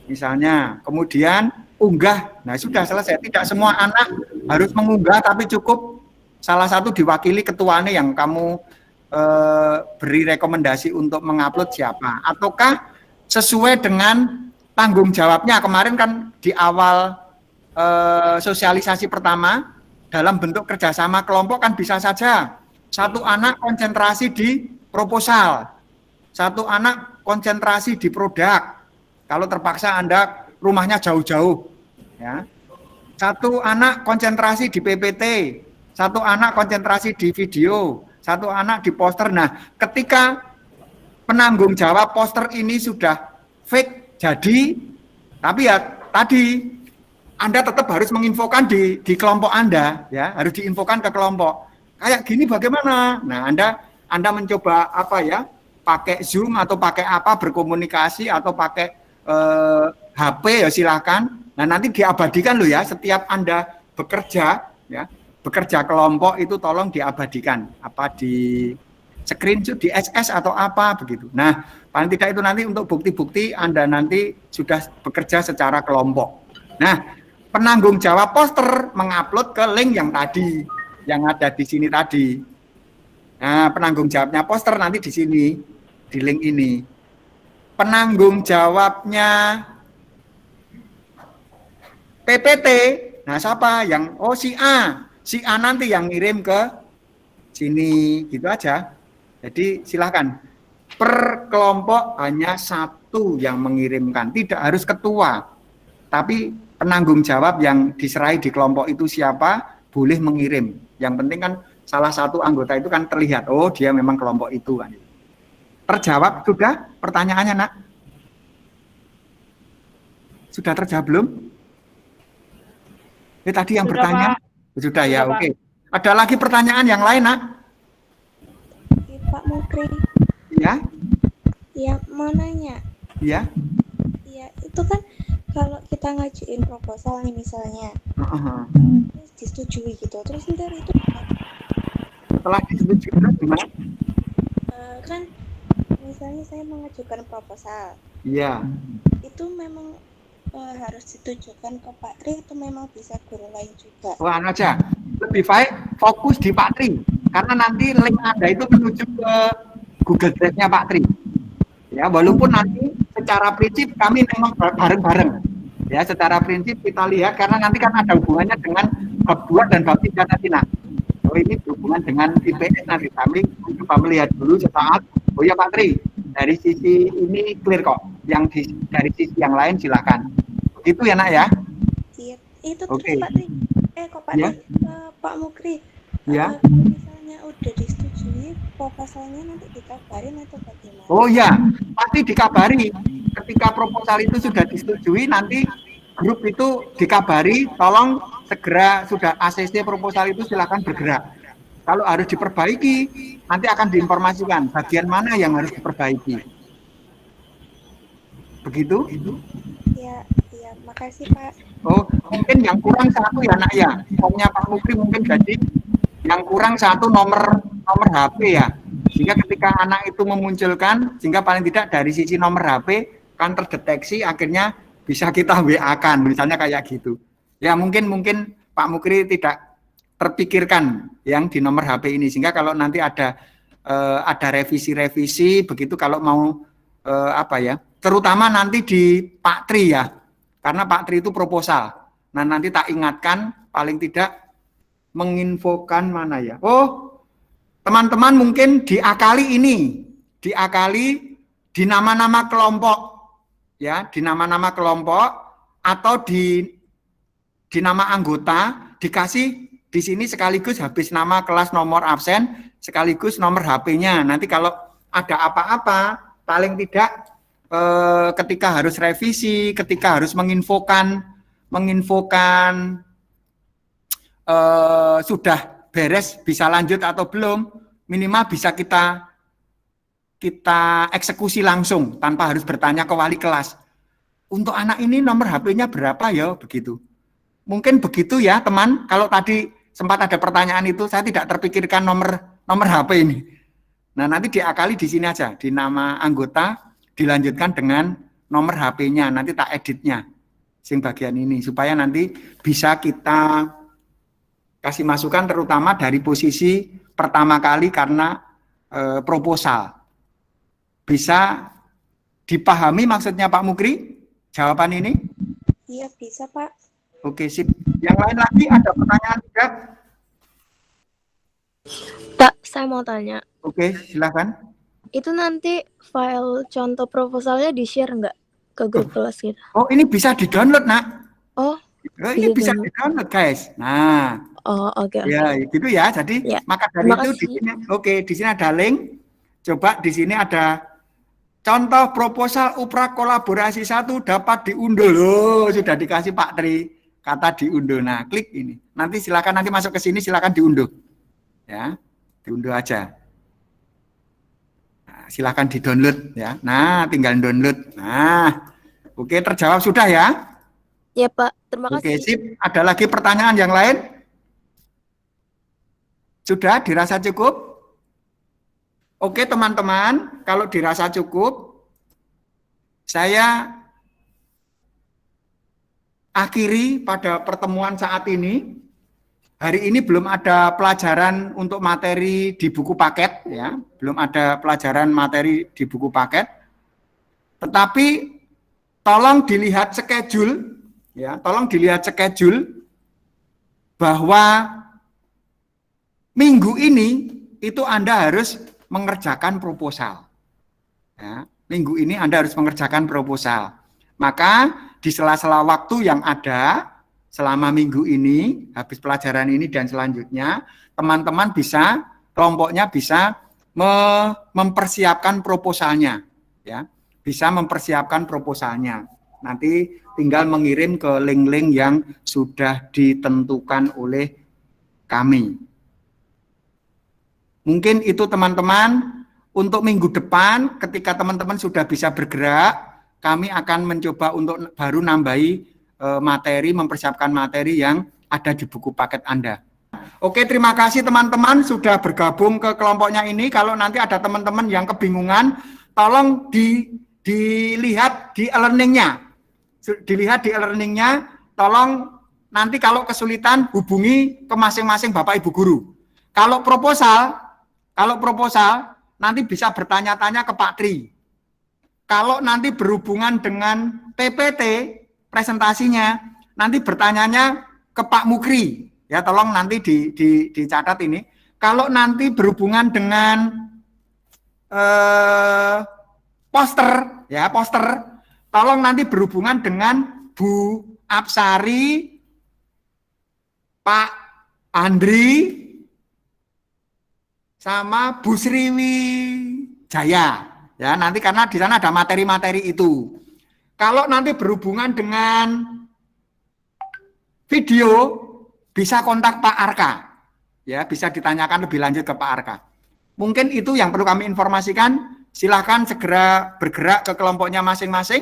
misalnya. Kemudian unggah. Nah, sudah selesai. Tidak semua anak harus mengunggah, tapi cukup salah satu diwakili ketuanya yang kamu beri rekomendasi untuk mengupload siapa, ataukah sesuai dengan tanggung jawabnya. Kemarin kan di awal sosialisasi pertama dalam bentuk kerjasama kelompok kan bisa saja satu anak konsentrasi di proposal, satu anak konsentrasi di produk kalau terpaksa Anda rumahnya jauh-jauh ya, satu anak konsentrasi di PPT, satu anak konsentrasi di video, satu anak di poster. Nah, ketika penanggung jawab poster ini sudah fake jadi, tapi ya tadi Anda tetap harus menginfokan di kelompok Anda, ya harus diinfokan ke kelompok. Kayak gini bagaimana? Nah, Anda mencoba apa ya? Pakai Zoom atau pakai apa berkomunikasi atau pakai HP ya silakan. Nah, nanti diabadikan loh ya, setiap Anda bekerja ya. Bekerja kelompok itu tolong diabadikan, apa di screenshot di SS atau apa begitu. Nah, paling tidak itu nanti untuk bukti-bukti Anda nanti sudah bekerja secara kelompok. Nah, penanggung jawab poster mengupload ke link yang tadi, yang ada di sini tadi. Nah, penanggung jawabnya poster nanti di sini, di link ini. penanggung jawabnya PPT. Nah, siapa yang si A. Si A nanti yang ngirim ke sini, gitu aja. Jadi silakan. Per kelompok hanya satu yang mengirimkan, tidak harus ketua. Tapi penanggung jawab yang diserahi di kelompok itu siapa, boleh mengirim. Yang penting kan salah satu anggota itu kan terlihat, oh dia memang kelompok itu kan. Terjawab sudah pertanyaannya, Nak? Sudah terjawab belum? Tadi yang Sudah, bertanya Pak. sudah ya, Sudah, oke. Ada lagi pertanyaan yang lain, Nak? Pak Mukri, Ya, ya mau nanya. ya. Ya, itu kan kalau kita ngajuin proposal nih misalnya, Uh-huh. terus disetujui gitu, terus ntar itu Setelah disetujui gimana? kan misalnya saya mengajukan proposal, Iya. itu memang harus ditujukan ke Pak Tri atau memang bisa guru lain juga? Wah, aja. Lebih baik fokus di Pak Tri. Karena nanti link Anda itu menuju ke Google Drive-nya Pak Tri. Ya, walaupun nanti secara prinsip kami memang bareng-bareng. Ya, secara prinsip kita lihat karena nanti kan ada hubungannya dengan bab 2 dan bab 3 nanti. Nah, oh ini berhubungan dengan IPS nanti kami coba melihat dulu sesaat. Oh ya Pak Tri, dari sisi ini clear kok. Yang dari sisi yang lain silakan. Itu ya Nak ya. Iya, itu Oke. terus Pak Tri. Kok Pak Ya. Tri, Pak Mukri. Ya. Kalau misalnya udah disetujui, proposalnya nanti dikabarin atau bagaimana? Oh ya, pasti dikabari. Ketika proposal itu sudah disetujui, nanti grup itu dikabari, tolong segera sudah ACC proposal itu silakan bergerak. Kalau harus diperbaiki, nanti akan diinformasikan bagian mana yang harus diperbaiki. Begitu? Iya, makasih Pak. Oh, mungkin yang kurang satu ya Nak ya. Formnya Pak Mukri mungkin jadi yang kurang satu nomor HP ya. Sehingga ketika anak itu memunculkan, sehingga paling tidak dari sisi nomor HP kan terdeteksi, akhirnya bisa kita WA-kan, misalnya kayak gitu. Ya mungkin Pak Mukri tidak terpikirkan yang di nomor HP ini, sehingga kalau nanti ada revisi-revisi begitu, kalau mau terutama nanti di Pak Tri ya, karena Pak Tri itu proposal. Nah nanti tak ingatkan paling tidak menginfokan mana ya. Oh, teman-teman mungkin diakali ini, diakali di nama-nama kelompok, ya, di nama-nama kelompok atau di nama anggota dikasih di sini sekaligus habis nama kelas nomor absen sekaligus nomor HP-nya. Nanti kalau ada apa-apa, paling tidak ketika harus revisi, ketika harus menginfokan sudah beres bisa lanjut atau belum, minimal bisa kita eksekusi langsung tanpa harus bertanya ke wali kelas. Untuk anak ini nomor HP-nya berapa ya, begitu. Mungkin begitu ya teman. Kalau tadi sempat ada pertanyaan itu, saya tidak terpikirkan nomor HP ini. Nah nanti diakali di sini aja, di nama anggota dilanjutkan dengan nomor HP-nya. Nanti tak editnya, sing bagian ini supaya nanti bisa kita kasih masukan terutama dari posisi pertama kali karena proposal. Bisa dipahami maksudnya Pak Mukri jawaban ini? Iya bisa Pak. Oke sip. Yang lain lagi ada pertanyaan juga? Pak, saya mau tanya. Oke silakan. Itu nanti file contoh proposalnya di-share nggak ke grup kelas kita? Oh ini bisa di-download Nak. Oh, Ini bisa di-download guys. Nah. oke. Ya, gitu ya. Jadi Ya, maka dari terima itu kasih. di sini, di sini ada link. Coba di sini ada contoh proposal uprak kolaborasi 1 dapat diunduh. Loh, sudah dikasih Pak Tri kata diunduh. Nah, klik ini. Nanti silakan nanti masuk ke sini silakan diunduh. Ya, diunduh aja. Nah, silakan di-download ya. Nah, tinggal download. Nah, oke terjawab sudah ya. Ya Pak, terima Oke, kasih. sip. Ada lagi pertanyaan yang lain? Sudah dirasa cukup? Oke teman-teman, kalau dirasa cukup, saya akhiri pada pertemuan saat ini. Hari ini belum ada pelajaran untuk materi di buku paket, ya, belum ada pelajaran materi di buku paket. Tetapi tolong dilihat schedule, ya, tolong dilihat schedule bahwa minggu ini itu Anda harus mengerjakan proposal. Ya, minggu ini Anda harus mengerjakan proposal. Maka di sela-sela waktu yang ada selama minggu ini, habis pelajaran ini dan selanjutnya, teman-teman bisa, kelompoknya bisa mempersiapkan proposalnya, ya, bisa mempersiapkan proposalnya. Nanti tinggal mengirim ke link-link yang sudah ditentukan oleh kami. Mungkin itu teman-teman. Untuk minggu depan, ketika teman-teman sudah bisa bergerak, kami akan mencoba untuk baru nambahi materi, mempersiapkan materi yang ada di buku paket Anda. Oke, terima kasih teman-teman sudah bergabung ke kelompoknya ini. Kalau nanti ada teman-teman yang kebingungan, tolong dilihat di e-learning-nya. Dilihat di e-learning-nya, tolong nanti kalau kesulitan hubungi ke masing-masing Bapak Ibu Guru. Kalau proposal nanti bisa bertanya-tanya ke Pak Tri. Kalau nanti berhubungan dengan PPT, presentasinya, nanti bertanyanya ke Pak Mukri. Ya, tolong nanti dicatat ini. Kalau nanti berhubungan dengan poster, ya poster, tolong nanti berhubungan dengan Bu Apsari, Pak Andri, sama Bu Sriwijaya, ya nanti karena di sana ada materi-materi itu. Kalau nanti berhubungan dengan video, bisa kontak Pak Arka, ya bisa ditanyakan lebih lanjut ke Pak Arka. Mungkin itu yang perlu kami informasikan. Silakan segera bergerak ke kelompoknya masing-masing.